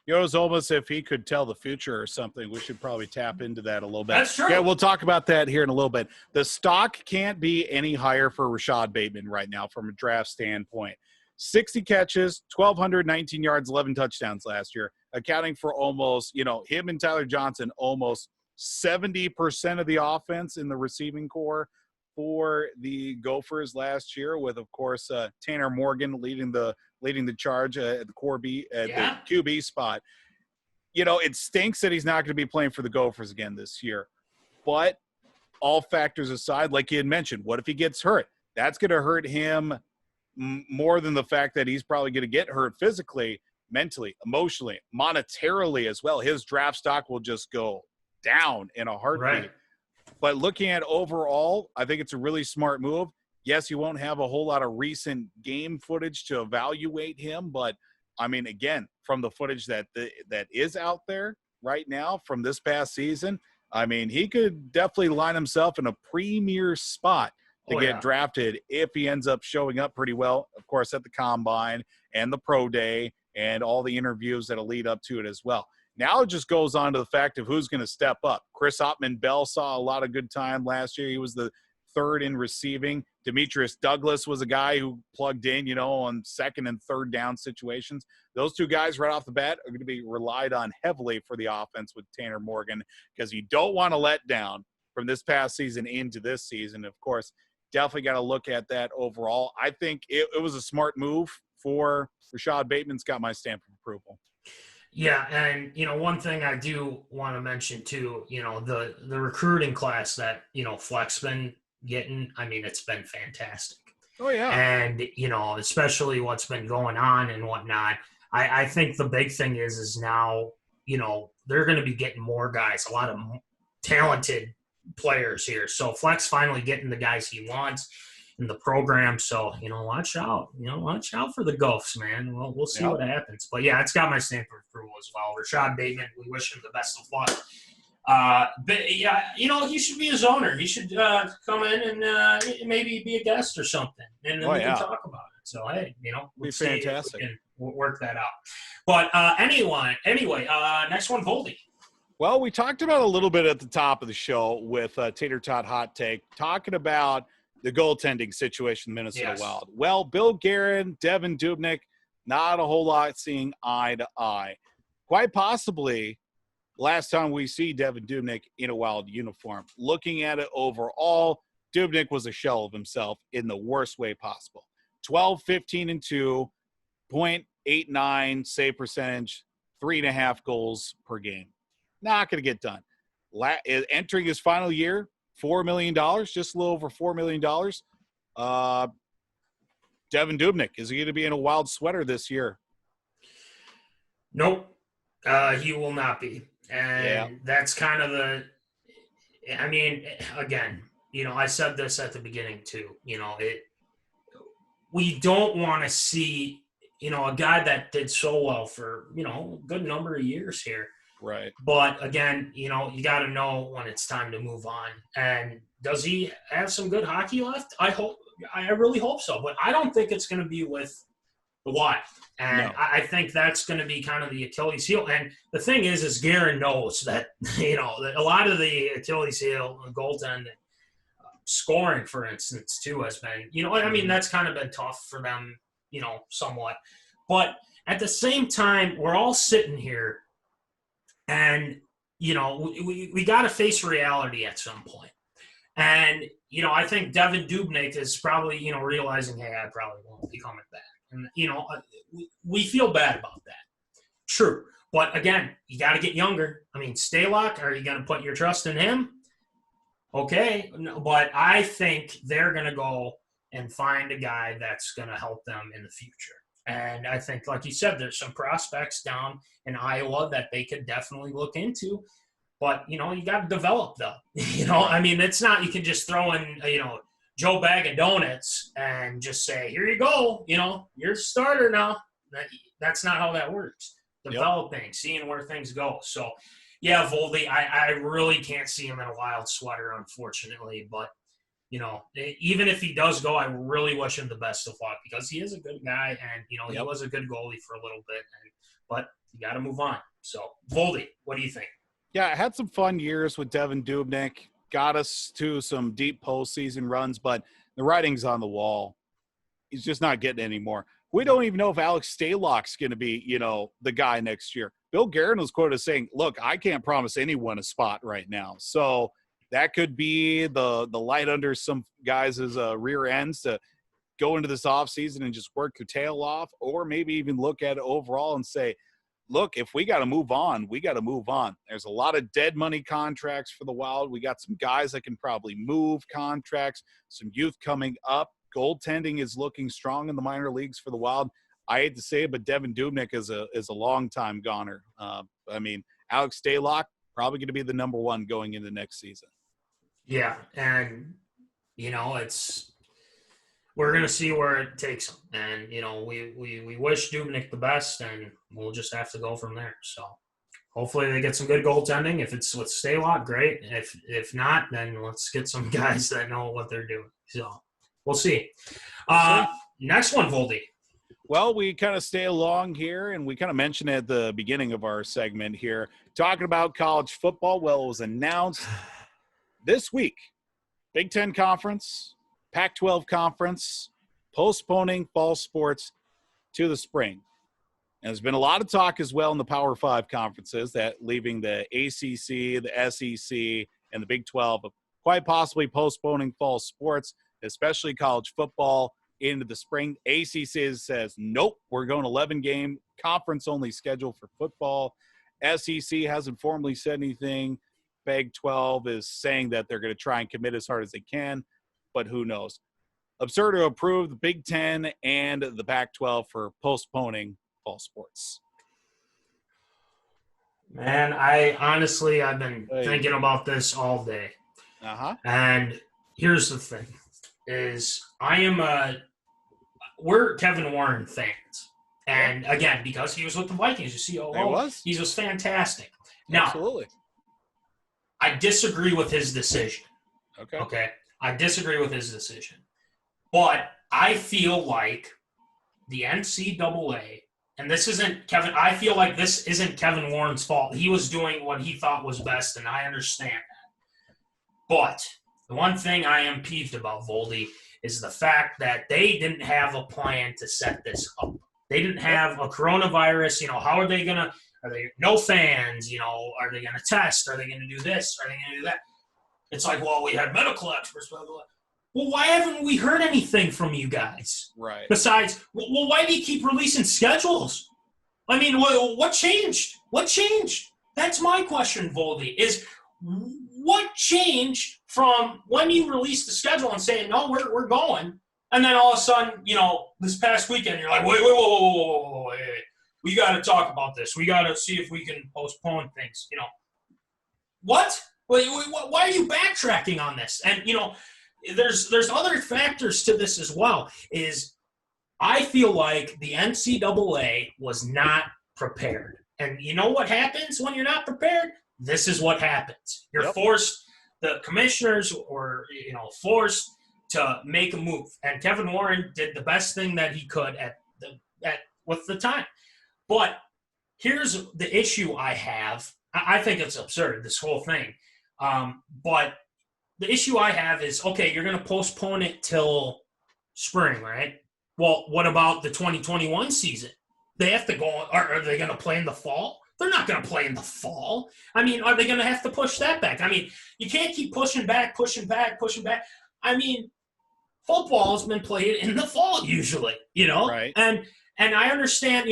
It's almost if he could tell the future or something. We should probably tap into that a little bit. That's true. Yeah, we'll talk about that here in a little bit. The stock can't be any higher for Rashad Bateman right now from a draft standpoint. 60 catches, 1,219 yards, 11 touchdowns last year, accounting for almost, him and Tyler Johnson, almost 70% of the offense in the receiving core for the Gophers last year, with, of course, Tanner Morgan leading the charge at the the QB spot. It stinks that he's not going to be playing for the Gophers again this year. But all factors aside, like you had mentioned, what if he gets hurt? That's going to hurt him more than the fact that he's probably going to get hurt physically, mentally, emotionally, monetarily as well. His draft stock will just go down in a heartbeat. Right. But looking at overall, I think it's a really smart move. Yes, you won't have a whole lot of recent game footage to evaluate him, but again, from the footage that is out there right now from this past season, he could definitely line himself in a premier spot to get drafted if he ends up showing up pretty well, of course, at the Combine and the Pro Day and all the interviews that'll lead up to it as well. Now it just goes on to the fact of who's going to step up. Chris Ottman-Bell saw a lot of good time last year. He was the third in receiving. Demetrius Douglas was a guy who plugged in, on second and third down situations. Those two guys right off the bat are going to be relied on heavily for the offense with Tanner Morgan, because you don't want to let down from this past season into this season. Of course, definitely got to look at that overall. I think it was a smart move for Rashad Bateman's got my stamp of approval. Yeah, and one thing I do want to mention too, the recruiting class that Fleck's been getting. I mean, it's been fantastic. Oh yeah, and especially what's been going on and whatnot. I think the big thing is now they're going to be getting more guys, a lot of talented players here. So Fleck's finally getting the guys he wants in the program. So, watch out. Watch out for the Gophs, man. We'll see what happens. But, yeah, it's got my stamp of approval as well. Rashad Bateman, we wish him the best of luck. But, yeah, he should be his owner. He should come in and maybe be a guest or something. And then we can talk about it. So, hey, we'll see fantastic. If we can work that out. But anyway, next one, Voldy. Well, we talked about a little bit at the top of the show with Tater Tot Hot Take, talking about the goaltending situation in Minnesota Wild. Well, Bill Guerin, Devin Dubnyk, not a whole lot seeing eye to eye. Quite possibly, last time we see Devin Dubnyk in a Wild uniform. Looking at it overall, Dubnyk was a shell of himself in the worst way possible. 12, 15, and 2, .89 save percentage, 3.5 goals per game. Not going to get done. Entering his final year, $4 million, just a little over $4 million. Devin Dubnyk, is he going to be in a Wild sweater this year? Nope. He will not be. And that's kind of again, I said this at the beginning too. We don't want to see, a guy that did so well for, a good number of years here. Right. But again, you got to know when it's time to move on. And does he have some good hockey left? I really hope so. But I don't think it's going to be with the Wild. And I think that's going to be kind of the Achilles heel. And the thing is Guerin knows that, a lot of the Achilles heel goaltending, scoring, for instance, too, has been, that's kind of been tough for them, somewhat. But at the same time, we're all sitting here and, we got to face reality at some point. And, I think Devin Dubnyk is probably, realizing, hey, I probably won't be coming back. And, we feel bad about that. True. But, again, you got to get younger. Stalock, are you going to put your trust in him? Okay. No, but I think they're going to go and find a guy that's going to help them in the future. And I think, like you said, there's some prospects down in Iowa that they could definitely look into. But, you got to develop them. It's not you can just throw in, Joe Bag of Donuts and just say, here you go, you're a starter now. That's not how that works. Developing, seeing where things go. So, yeah, Voldy, I really can't see him in a Wild sweater, unfortunately. But, even if he does go, I really wish him the best of luck because he is a good guy and, he was a good goalie for a little bit. But you got to move on. So, Voldy, what do you think? Yeah, I had some fun years with Devin Dubnyk. Got us to some deep postseason runs, but the writing's on the wall. He's just not getting any more. We don't even know if Alex Stalock's going to be, the guy next year. Bill Guerin was quoted as saying, look, I can't promise anyone a spot right now. So that could be the light under some guys' rear ends to go into this offseason and just work your tail off, or maybe even look at it overall and say, look, if we got to move on, we got to move on. There's a lot of dead money contracts for the Wild. We got some guys that can probably move contracts, some youth coming up. Goaltending is looking strong in the minor leagues for the Wild. I hate to say it, but Devin Dubnyk is a long-time goner. Alex Stalock, probably going to be the number one going into next season. Yeah, and, we're going to see where it takes him. And, we wish Dubnyk the best, and we'll just have to go from there. So hopefully they get some good goaltending. If it's with Stalock, great. If not, then let's get some guys that know what they're doing. So we'll see. Next one, Voldy. Well, we kind of stay along here, and we kind of mentioned at the beginning of our segment here, talking about college football. Well, it was announced this week, Big Ten Conference, Pac-12 Conference, postponing fall sports to the spring. And there's been a lot of talk as well in the Power 5 conferences that leaving the ACC, the SEC, and the Big 12 of quite possibly postponing fall sports. especially college football into the spring. ACC says, nope, we're going 11-game conference-only schedule for football. SEC hasn't formally said anything. Big 12 is saying that they're going to try and commit as hard as they can, but who knows. Absurd to approve the Big 10 and the Pac-12 for postponing fall sports. Man, I've been thinking about this all day. And here's the thing, is we're Kevin Warren fans. And again, because he was with the Vikings, you see, he was fantastic. Now, absolutely. I disagree with his decision. Okay. I disagree with his decision. But I feel like the NCAA, and this isn't Kevin, I feel like this isn't Kevin Warren's fault. He was doing what he thought was best, and I understand that. But the one thing I am peeved about, Voldy, is the fact that they didn't have a plan to set this up. They didn't have a coronavirus. How are they going to – are they no fans? Are they going to test? Are they going to do this? Are they going to do that? It's like, well, we had medical experts, blah, blah, blah. Well, why haven't we heard anything from you guys? Right. Besides, well, why do you keep releasing schedules? I mean, what changed? What changed? That's my question, Voldy, is what changed from when you released the schedule and saying, no, we're going, and then all of a sudden, this past weekend, you're like, wait, whoa, we got to talk about this. We got to see if we can postpone things, What? Why are you backtracking on this? And, there's other factors to this as well, is I feel like the NCAA was not prepared. And you know what happens when you're not prepared? This is what happens. You're forced, the commissioners were, forced to make a move. And Kevin Warren did the best thing that he could with the time. But here's the issue I have. I think it's absurd, this whole thing. But the issue I have is, okay, you're going to postpone it till spring, right? Well, what about the 2021 season? They have to go – are they going to play in the fall? They're not going to play in the fall. I mean, are they going to have to push that back? I mean, you can't keep pushing back. I mean, football has been played in the fall usually, Right. And I understand,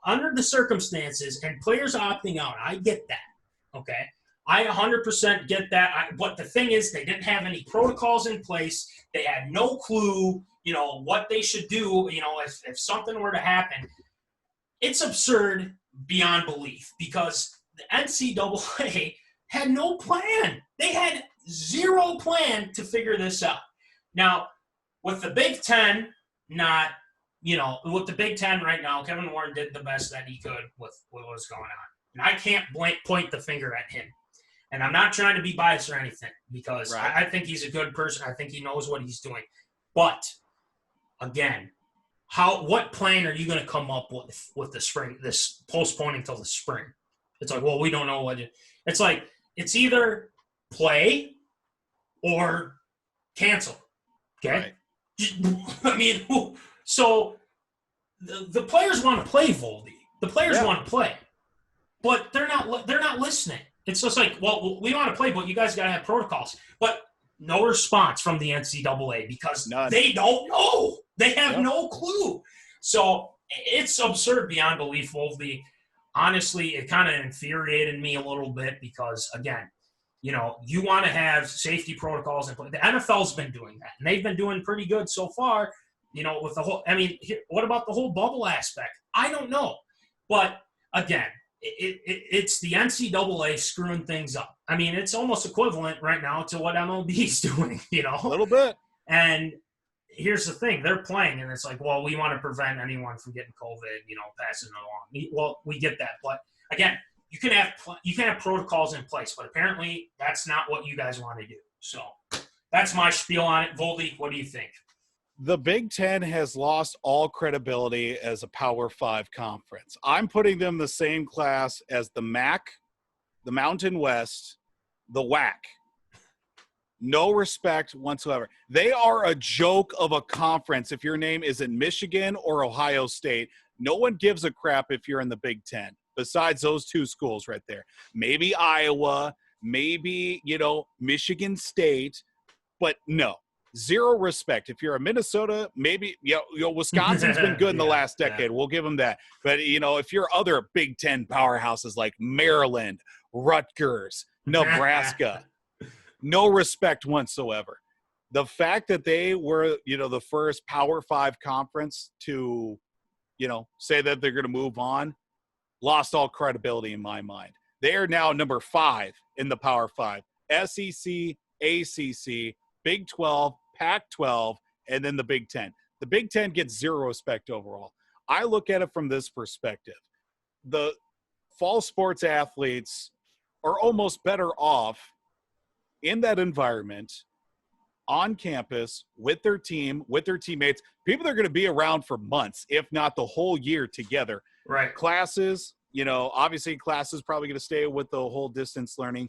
under the circumstances and players opting out, I get that, okay? I 100% get that. But the thing is, they didn't have any protocols in place. They had no clue, what they should do, if something were to happen. It's absurd beyond belief because the NCAA had no plan. They had zero plan to figure this out. Now, with the Big Ten with the Big Ten right now, Kevin Warren did the best that he could with what was going on. And I can't point the finger at him. And I'm not trying to be biased or anything because I think he's a good person. I think he knows what he's doing. But, again, what plan are you going to come up with the spring, this postponing till the spring? It's like, well, we don't know what – it's like it's either play or cancel, okay? Right. I mean, so the players want to play, Voldy. The players want to play. But they're not listening. It's just like, well, we want to play, but you guys got to have protocols. But no response from the NCAA because they don't know. They have no clue. So it's absurd beyond belief, Voldy. Honestly, it kind of infuriated me a little bit because, again, you want to have safety protocols. And the NFL's been doing that, and they've been doing pretty good so far, with the whole – I mean, what about the whole bubble aspect? I don't know. But, again, it's the NCAA screwing things up. I mean, it's almost equivalent right now to what MLB is doing, A little bit. And here's the thing. They're playing, and it's like, well, we want to prevent anyone from getting COVID, passing it along. Well, we get that. But, again, you can have protocols in place, but apparently that's not what you guys want to do. So that's my spiel on it. Voldy, what do you think? The Big Ten has lost all credibility as a Power 5 conference. I'm putting them in the same class as the MAC, the Mountain West, the WAC. No respect whatsoever. They are a joke of a conference if your name is in Michigan or Ohio State. No one gives a crap if you're in the Big Ten, besides those two schools right there. Maybe Iowa, maybe, Michigan State, but no. zero respect. If you're a Minnesota, maybe Wisconsin's been good in the last decade. We'll give them that. But if you're other Big Ten powerhouses like Maryland, Rutgers, Nebraska, no respect whatsoever. The fact that they were, the first Power 5 conference to, say that they're going to move on, lost all credibility in my mind. They are now number 5 in the Power 5. SEC, ACC, Big 12, Pac-12, and then the Big Ten. The Big Ten gets zero respect overall. I look at it from this perspective. The fall sports athletes are almost better off in that environment, on campus, with their team, with their teammates, people that are going to be around for months, if not the whole year together. Right. Classes, obviously classes probably going to stay with the whole distance learning,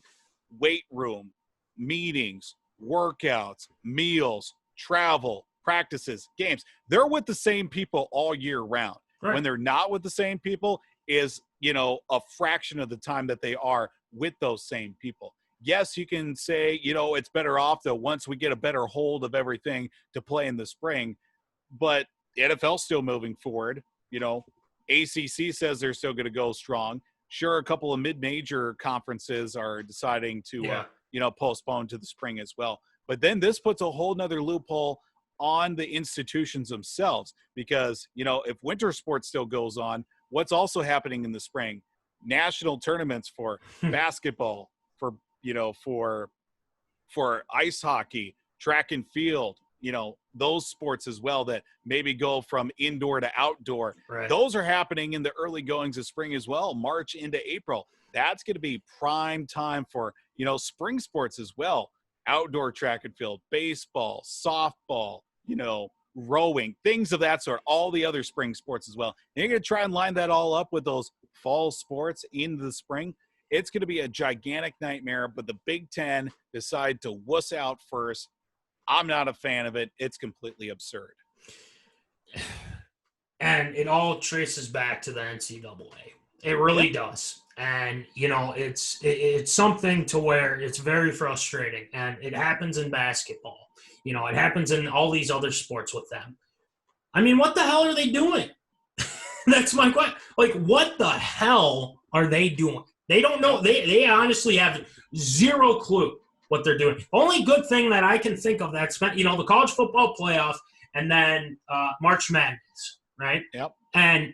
weight room, meetings, workouts, meals, travel, practices, games. They're with the same people all year round. Right. When they're not with the same people is, a fraction of the time that they are with those same people. Yes, you can say, it's better off that once we get a better hold of everything to play in the spring, but the NFL's still moving forward. ACC says they're still going to go strong. Sure, a couple of mid-major conferences are deciding to, postpone to the spring as well. But then this puts a whole nother loophole on the institutions themselves because, if winter sports still goes on, what's also happening in the spring? National tournaments for basketball, for ice hockey, track and field, those sports as well that maybe go from indoor to outdoor. Right. Those are happening in the early goings of spring as well, March into April. That's going to be prime time for, spring sports as well. Outdoor track and field, baseball, softball, rowing, things of that sort, all the other spring sports as well. And you're going to try and line that all up with those fall sports in the spring. It's going to be a gigantic nightmare, but the Big Ten decide to wuss out first. I'm not a fan of it. It's completely absurd. And it all traces back to the NCAA. It really does. And, it's something to where it's very frustrating. And it happens in basketball. It happens in all these other sports with them. I mean, what the hell are they doing? That's my question. Like, what the hell are they doing? They don't know. They honestly have zero clue what they're doing. The only good thing that I can think of that's been, the college football playoff and then March Madness, right? Yep. And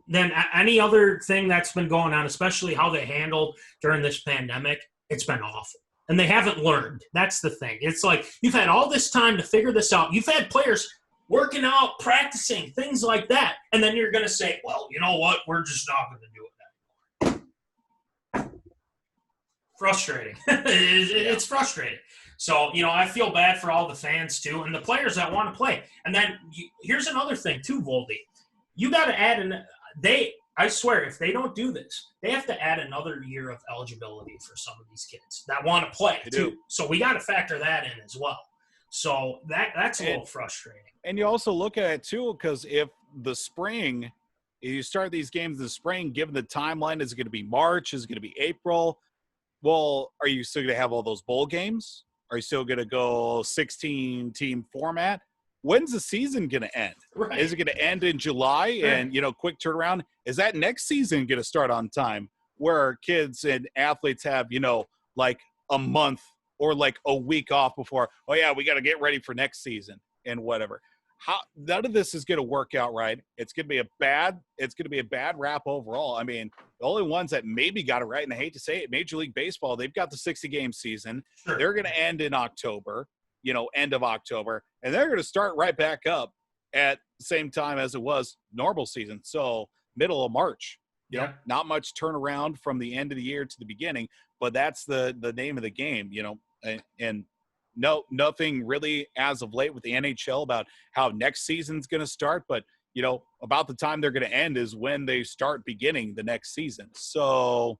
then any other thing that's been going on, especially how they handled during this pandemic, it's been awful. And they haven't learned. That's the thing. It's like you've had all this time to figure this out. You've had players working out, practicing, things like that. And then you're going to say, well, you know what? We're just not going to do it anymore. Frustrating. It's frustrating. So, I feel bad for all the fans, too, and the players that want to play. And then here's another thing, too, Voldy. You got to add I swear, if they don't do this, they have to add another year of eligibility for some of these kids that want to play, too. So we got to factor that in as well. So that's a little frustrating. And you also look at it, too, because if you start these games in the spring, given the timeline, is it going to be March? Is it going to be April? Well, are you still going to have all those bowl games? Are you still going to go 16-team format? When's the season going to end? Right. Is it going to end in July and, quick turnaround? Is that next season going to start on time where kids and athletes have, like a month or like a week off before, oh, yeah, we got to get ready for next season and whatever. None of this is going to work out right. It's going to be a bad rap overall. I mean, the only ones that maybe got it right, and I hate to say it, Major League Baseball, they've got the 60-game season. Sure. They're going to end in October, end of October, and they're going to start right back up at the same time as it was normal season. So middle of March, not much turnaround from the end of the year to the beginning, but that's the name of the game, and no, nothing really as of late with the NHL about how next season's going to start, but about the time they're going to end is when they start beginning the next season. So,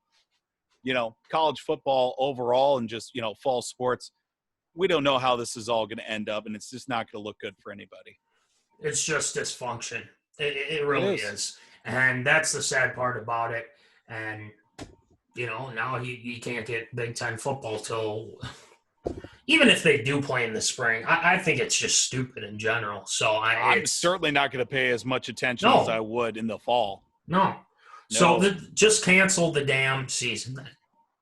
college football overall and just, fall sports, we don't know how this is all going to end up, and it's just not going to look good for anybody. It's just dysfunction. It really is. And that's the sad part about it. And, now you can't get Big Ten football till, even if they do play in the spring, I think it's just stupid in general. So I'm certainly not going to pay as much attention as I would in the fall. No. So just cancel the damn season then.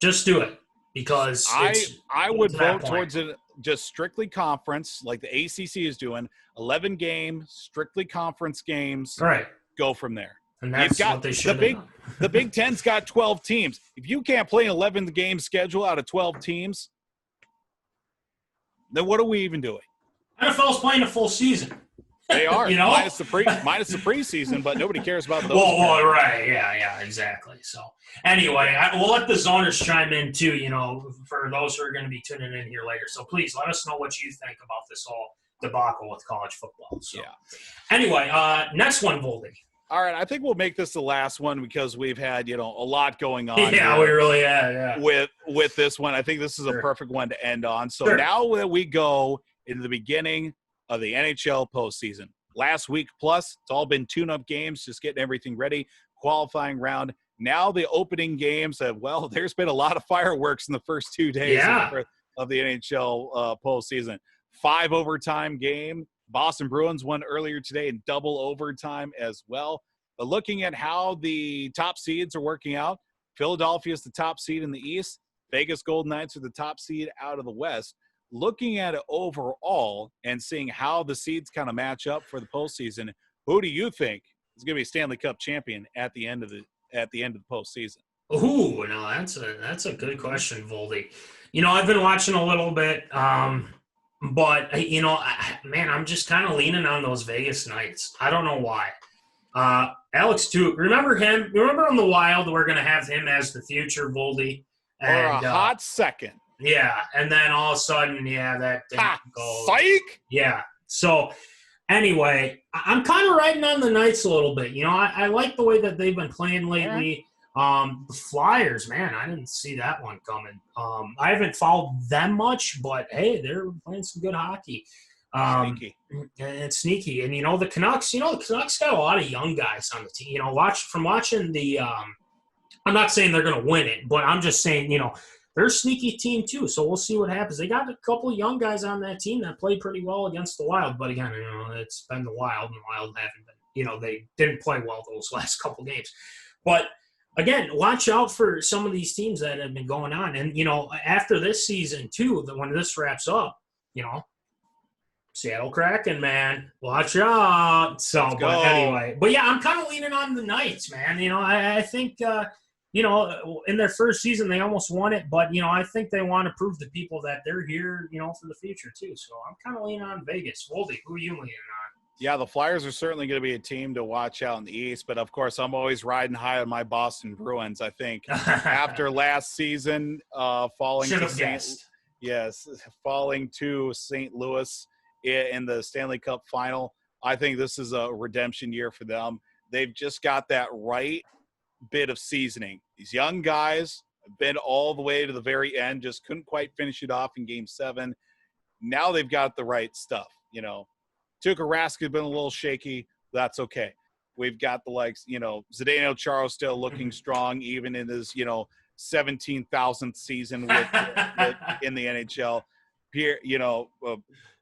Just do it because I would vote towards it just strictly conference, like the ACC is doing. 11 games, strictly conference games. All right. Go from there. And that's what they should have done. The Big Ten's got 12 teams. If you can't play an 11-game schedule out of 12 teams, then what are we even doing? NFL's playing a full season. They are, minus the preseason, but nobody cares about those. Well, right, yeah, exactly. So, anyway, we'll let the zoners chime in too. For those who are going to be tuning in here later. So please let us know what you think about this whole debacle with college football. So, Anyway, next one, Voldy. All right, I think we'll make this the last one because we've had a lot going on. Yeah, we really have. Yeah. With this one, I think this is a perfect one to end on. So now that we go into the beginning of the NHL postseason. Last week plus, it's all been tune-up games, just getting everything ready, qualifying round. Now the opening games there's been a lot of fireworks in the first 2 days of the NHL postseason. 5 overtime game. Boston Bruins won earlier today in double overtime as well. But looking at how the top seeds are working out, Philadelphia is the top seed in the East. Vegas Golden Knights are the top seed out of the West. Looking at it overall and seeing how the seeds kind of match up for the postseason, who do you think is going to be Stanley Cup champion at the end of the postseason? Ooh, no, that's a good question, Voldy. I've been watching a little bit, but I'm just kind of leaning on those Vegas Knights. I don't know why. Alex Tuch, remember him? Remember on the Wild, we're going to have him as the future Voldy. And, for a hot second. Yeah, and then all of a sudden, that didn't go. Psych! Yeah. So, anyway, I'm kind of riding on the Knights a little bit. I like the way that they've been playing lately. The Flyers, man, I didn't see that one coming. I haven't followed them much, but, hey, they're playing some good hockey. Sneaky. It's sneaky. And, the Canucks, the Canucks got a lot of young guys on the team. Watching the I'm not saying they're going to win it, but I'm just saying, they're a sneaky team too, so we'll see what happens. They got a couple of young guys on that team that played pretty well against the Wild, but again, it's been the Wild, and the Wild haven't been, they didn't play well those last couple games. But again, watch out for some of these teams that have been going on. And, after this season too, when this wraps up, Seattle Kraken, man, watch out. So, but anyway, I'm kind of leaning on the Knights, man. I think, in their first season, they almost won it, but, I think they want to prove to people that they're here, for the future too. So I'm kind of leaning on Vegas. Voldy, who are you leaning on? Yeah, the Flyers are certainly going to be a team to watch out in the East, but of course, I'm always riding high on my Boston Bruins. I think after last season, falling to St. Louis in the Stanley Cup final, I think this is a redemption year for them. They've just got that right bit of seasoning. These young guys have been all the way to the very end, just couldn't quite finish it off in Game 7. Now they've got the right stuff. Tuukka Rask has been a little shaky. That's okay. We've got the likes, Zdeno Chara still looking strong, even in his, 17,000th season in the NHL. Here,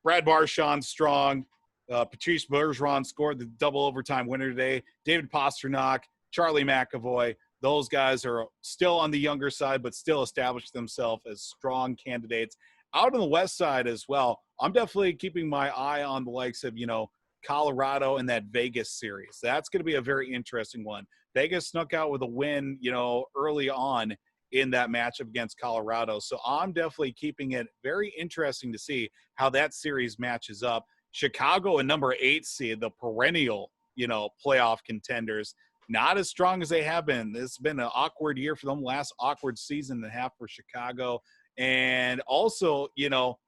Brad Marchand's strong. Patrice Bergeron scored the double overtime winner today. David Pastrnak, Charlie McAvoy, those guys are still on the younger side, but still established themselves as strong candidates. Out on the West side as well, I'm definitely keeping my eye on the likes of, Colorado and that Vegas series. That's going to be a very interesting one. Vegas snuck out with a win, early on in that matchup against Colorado. So I'm definitely keeping it very interesting to see how that series matches up. Chicago, a number 8 seed, the perennial, playoff contenders, not as strong as they have been. This has been an awkward year for them, last awkward season and a half for Chicago. And also,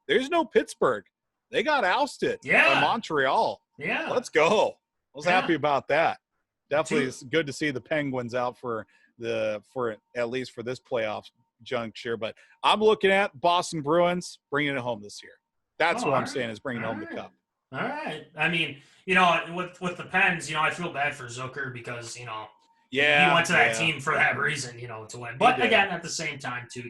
there's no Pittsburgh. They got ousted by Montreal. Yeah. Let's go. I was happy about that. Definitely it's good to see the Penguins out for at least for this playoff juncture. But I'm looking at Boston Bruins bringing it home this year. That's what I'm saying is bringing home the cup. All right. I mean, with the Pens, I feel bad for Zucker because, he went to that team for that reason, to win. But again, at the same time, too,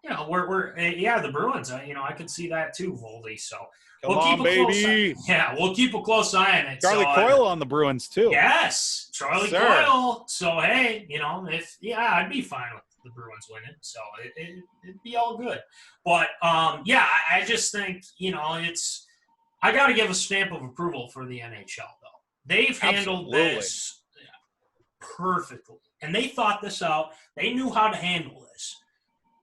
the Bruins. I could see that too, Voldy. So Come on, baby. We'll keep a close eye on it. Charlie Coyle on the Bruins too. Yes, Charlie Coyle. So hey, I'd be fine with the Bruins winning. So it'd be all good. But I just think I got to give a stamp of approval for the NHL though. They've handled this perfectly, and they thought this out. They knew how to handle this.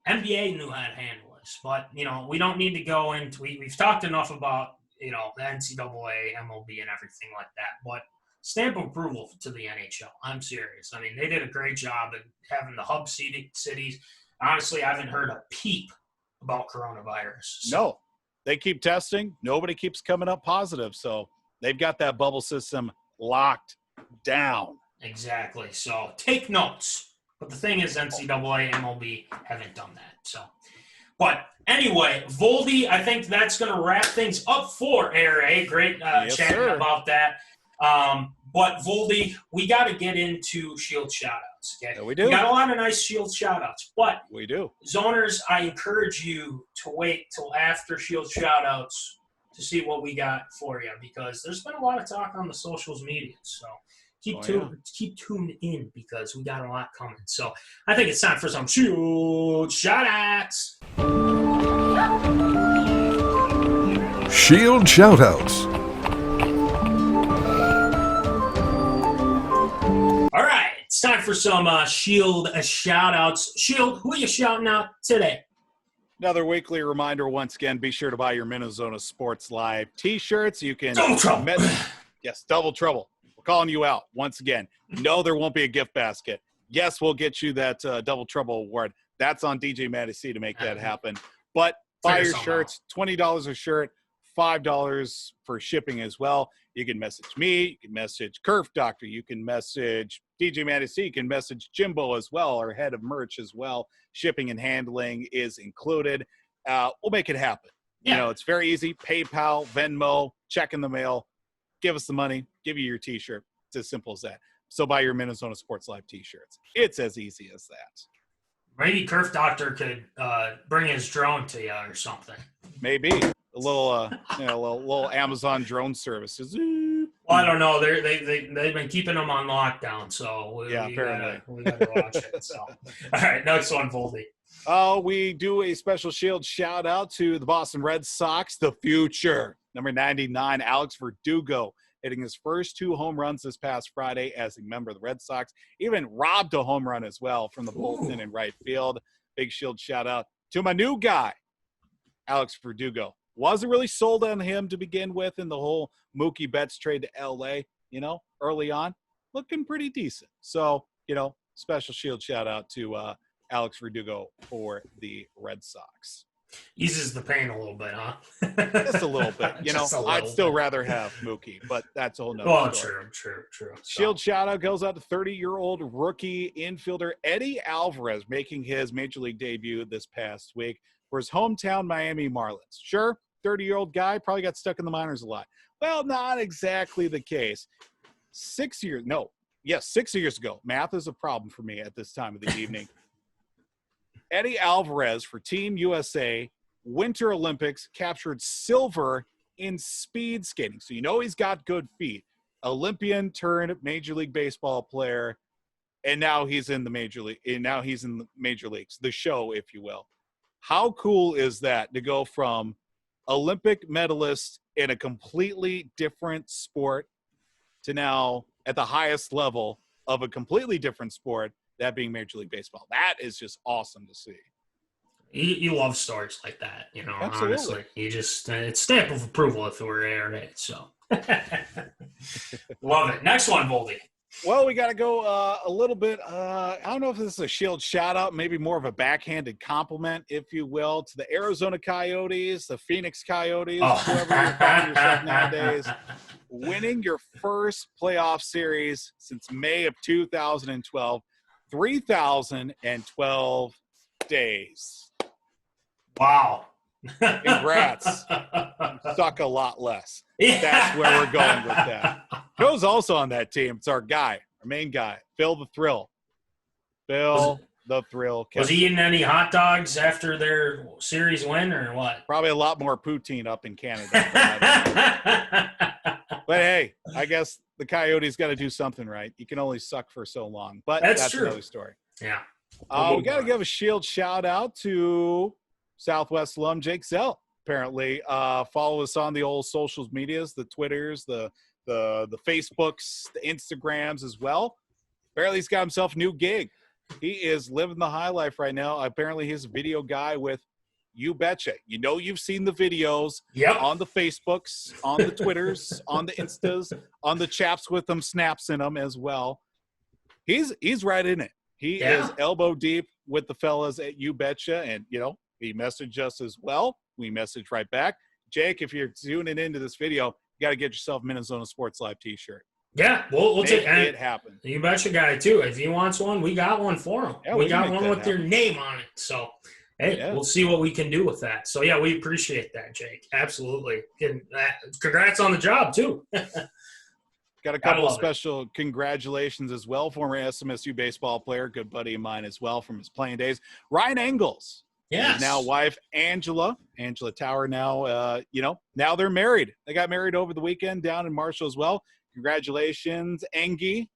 NBA knew how to handle this, but we don't need to go into. We've talked enough about the NCAA, MLB, and everything like that. But stamp of approval to the NHL. I'm serious. I mean, they did a great job at having the hub cities. Honestly, I haven't heard a peep about coronavirus. So. No, they keep testing. Nobody keeps coming up positive, so they've got that bubble system locked down. Exactly. So take notes. But the thing is, NCAA, MLB haven't done that. So, but anyway, Voldy, I think that's going to wrap things up for ARA. Great chatting about that. But Voldy, we got to get into Shield shoutouts. Okay, yeah, we do. We got a lot of nice Shield shoutouts, but we do. Zoners, I encourage you to wait till after Shield shoutouts to see what we got for you, because there's been a lot of talk on the socials media. So. Keep tuned in, because we got a lot coming. So I think it's time for some Shield shoutouts. Shield shoutouts. All right, it's time for some Shield shoutouts. Shield, who are you shouting out today? Another weekly reminder, once again, be sure to buy your MinneZona Sports Live t-shirts. You can Double Trouble. Yes, Double Trouble. Calling you out once again. No, there won't be a gift basket. Yes, we'll get you that Double Trouble award. That's on DJ Matty C to make that happen. But buy your shirts, $20 a shirt, $5 for shipping as well. You can message me. You can message Curve Doctor. You can message DJ Matty C. You can message Jimbo as well, our head of merch as well. Shipping and handling is included. We'll make it happen. Yeah. It's very easy. PayPal, Venmo, check in the mail. Give us the money, give you your t-shirt. It's as simple as that. So buy your MinneZona Sports Live t-shirts. It's as easy as that. Maybe Curve Doctor could bring his drone to you or something. Maybe. A little little Amazon drone services. Well, I don't know. They've been keeping them on lockdown, so we gotta watch it. So. All right, next one, Voldy. We do a special Shield shout out to the Boston Red Sox, the future. Number 99, Alex Verdugo, hitting his first 2 home runs this past Friday as a member of the Red Sox. Even robbed a home run as well from the bullpen in right field. Big Shield shout out to my new guy, Alex Verdugo. Wasn't really sold on him to begin with in the whole Mookie Betts trade to L.A., early on. Looking pretty decent. So, special Shield shout out to Alex Verdugo for the Red Sox. Eases the pain a little bit, huh? Just a little bit. I'd still rather have Mookie, but that's a whole nother story. True. Shield shout-out goes out to 30-year-old rookie infielder Eddie Alvarez, making his Major League debut this past week for his hometown Miami Marlins. Sure, 30-year-old guy, probably got stuck in the minors a lot. Well, not exactly the case. 6 years ago. Math is a problem for me at this time of the evening. Eddie Alvarez for Team USA Winter Olympics captured silver in speed skating. So he's got good feet. Olympian turned Major League Baseball player, and now he's in the Major League. And now he's in the Major Leagues, the show, if you will. How cool is that to go from Olympic medalist in a completely different sport to now at the highest level of a completely different sport, that being Major League Baseball? That is just awesome to see. You love stories like that, Absolutely. Honestly. You just, it's stamp of approval if it were ARA, so. Love it. Next one, Voldy. Well, we got to go a little bit, I don't know if this is a Shield shout-out, maybe more of a backhanded compliment, if you will, to the Arizona Coyotes, the Phoenix Coyotes, whoever you're calling yourself nowadays, winning your first playoff series since May of 2012. 3,012 days. Wow. Congrats. Suck a lot less. Yeah. That's where we're going with that. Joe's also on that team. It's our guy, our main guy, Phil the Thrill. Phil The thrill. Was he eating any hot dogs after their series win or what? Probably a lot more poutine up in Canada. But hey, I guess the Coyotes got to do something right. You can only suck for so long. But that's true. Another story. Yeah. We got to give a Shield shout out to Southwest alum Jake Zell. Apparently, follow us on the old social medias, the Twitters, the Facebooks, the Instagrams as well. Apparently, he's got himself a new gig. He is living the high life right now. Apparently, he's a video guy with You Betcha. You know, you've seen the videos on the Facebooks, on the Twitters, on the Instas, on the chaps with them snaps in them as well. He's right in it. He is elbow deep with the fellas at You Betcha, and, you know, he messaged us as well. We messaged right back. Jake, if you're tuning into this video, you got to get yourself a MinneZona Sports Live t-shirt. Yeah, we'll take it happen. You Betcha guy, too. If he wants one, we got one for him. Yeah, we got one with your name on it. So, hey, we'll see what we can do with that. So, yeah, we appreciate that, Jake. Absolutely. And, congrats on the job, too. Got a couple of special congratulations as well. Former SMSU baseball player, good buddy of mine as well from his playing days. Ryan Engels. Yes. His now wife, Angela Tower now, now they're married. They got married over the weekend down in Marshall as well. Congratulations, Engie,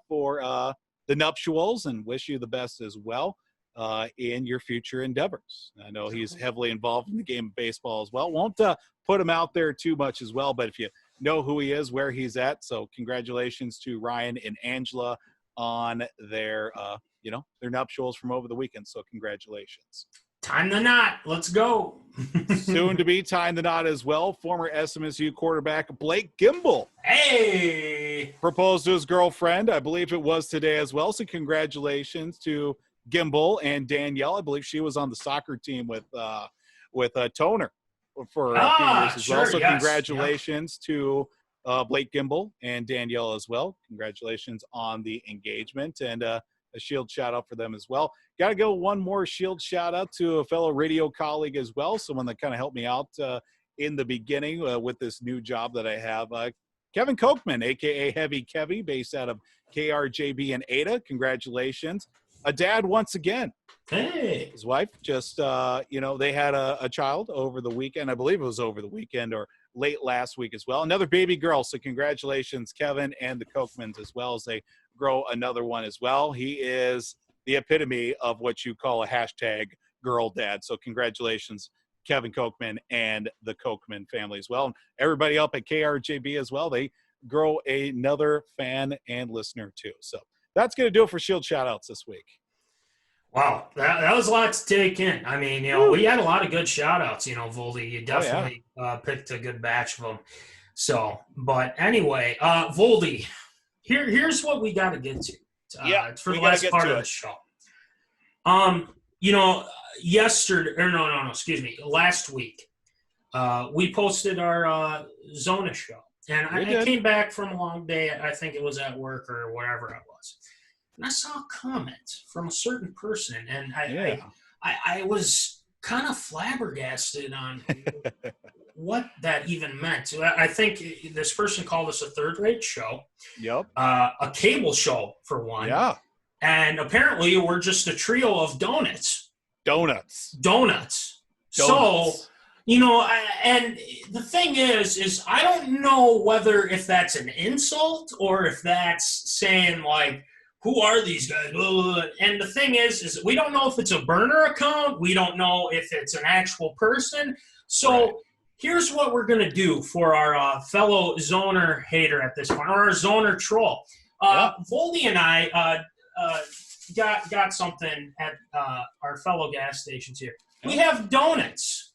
for the nuptials, and wish you the best as well in your future endeavors. I know he's heavily involved in the game of baseball as well. Won't put him out there too much as well, but if you know who he is, where he's at, so congratulations to Ryan and Angela on their, their nuptials from over the weekend. So congratulations. Time the knot. Let's go. Soon to be tying the knot as well. Former SMSU quarterback Blake Gimbel. Hey! Proposed to his girlfriend. I believe it was today as well. So congratulations to Gimbel and Danielle. I believe she was on the soccer team with Toner for a few years as well. So congratulations to Blake Gimbel and Danielle as well. Congratulations on the engagement, and a Shield shout out for them as well. Got to go one more Shield shout out to a fellow radio colleague as well, someone that kind of helped me out in the beginning with this new job that I have. Kevin Kochman, a.k.a. Heavy Kevy, based out of KRJB in Ada. Congratulations. A dad once again. Hey. His wife just, they had a child over the weekend. I believe it was over the weekend or late last week as well. Another baby girl. So congratulations, Kevin and the Kochmans, as well as they grow another one as well. He is the epitome of what you call a hashtag girl dad. So congratulations, Kevin Kochman and the Kochman family as well. And everybody up at KRJB as well. They grow another fan and listener too. So that's going to do it for Shield shout-outs this week. Wow, that was a lot to take in. I mean, we had a lot of good shout-outs, Voldy. You definitely picked a good batch of them. So, but anyway, Voldy, here's what we got to get to. It's for the last part of the show. Last week, we posted our Zona show. And I came back from a long day. I think it was at work or whatever it was. And I saw a comment from a certain person, and I was kind of flabbergasted on what that even meant. I think this person called us a third-rate show. Yep. A cable show, for one. Yeah. And apparently we're just a trio of donuts. Donuts. So, and the thing is I don't know whether if that's an insult or if that's saying, like, who are these guys? And the thing is we don't know if it's a burner account. We don't know if it's an actual person. So here's what we're going to do for our fellow Zoner hater at this point, or our Zoner troll. Voldy and I got something at our fellow gas stations here. We have donuts.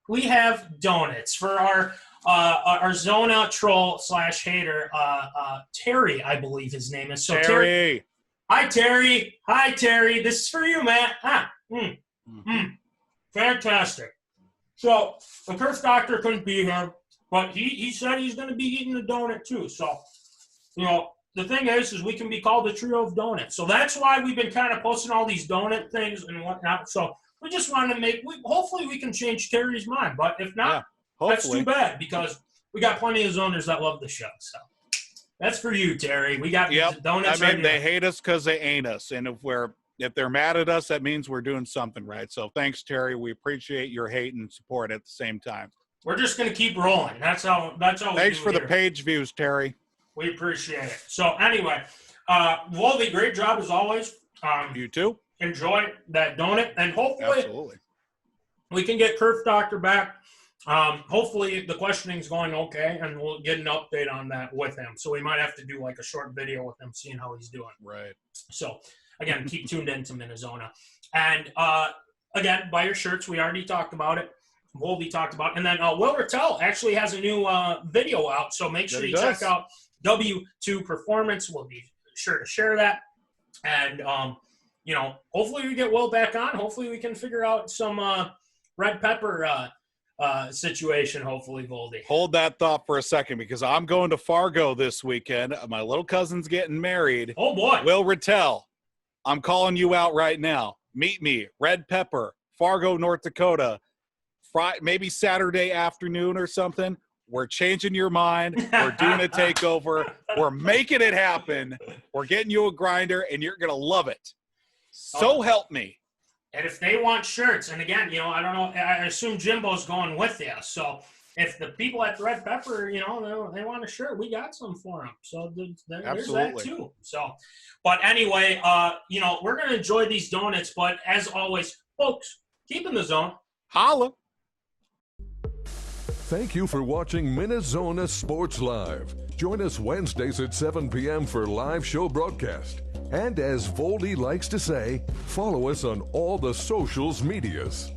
For our Zona troll / hater, Terry, I believe his name is. So Terry. Hi, Terry. This is for you, man. Fantastic. So the curse doctor couldn't be here, but he said he's going to be eating a donut too. So, the thing is we can be called a trio of donuts. So that's why we've been kind of posting all these donut things and whatnot. So we just want to hopefully we can change Terry's mind. But if not, that's too bad, because we got plenty of zoners that love the show. So that's for you, Terry. We got donuts. I mean, they hate us because they ain't us. And if we're If they're mad at us, that means we're doing something right. So thanks, Terry. We appreciate your hate and support at the same time. We're just going to keep rolling. That's all. Thanks for the page views, Terry. We appreciate it. So anyway, Voldy, great job as always. You too. Enjoy that donut, and hopefully Absolutely. we can get Kerf Doctor back. Hopefully the questioning's going okay, and we'll get an update on that with him. So we might have to do like a short video with him, seeing how he's doing. Right. So again, keep tuned in to MinneZona. And again, buy your shirts. We already talked about it. Voldy talked about it. And then Will Rattel actually has a new video out. So make sure you check out W2 Performance. We'll be sure to share that. And, you know, hopefully we get Will back on. Hopefully we can figure out some red pepper situation, hopefully, Voldy. Hold that thought for a second, because I'm going to Fargo this weekend. My little cousin's getting married. Oh, boy. Will Rattel, I'm calling you out right now. Meet me, Red Pepper, Fargo, North Dakota, maybe Saturday afternoon or something. We're changing your mind. We're doing a takeover. We're making it happen. We're getting you a grinder, and you're going to love it. So help me. And if they want shirts, and again, you know, I don't know, I assume Jimbo's going with you. So if the people at the Red Pepper, you know, they want a shirt, we got some for them. So there's that too. So, but anyway, you know, we're going to enjoy these donuts. But as always, folks, keep in the zone. Holla. Thank you for watching MinneZona Sports Live. Join us Wednesdays at 7 p.m. for live show broadcast. And as Voldy likes to say, follow us on all the socials medias.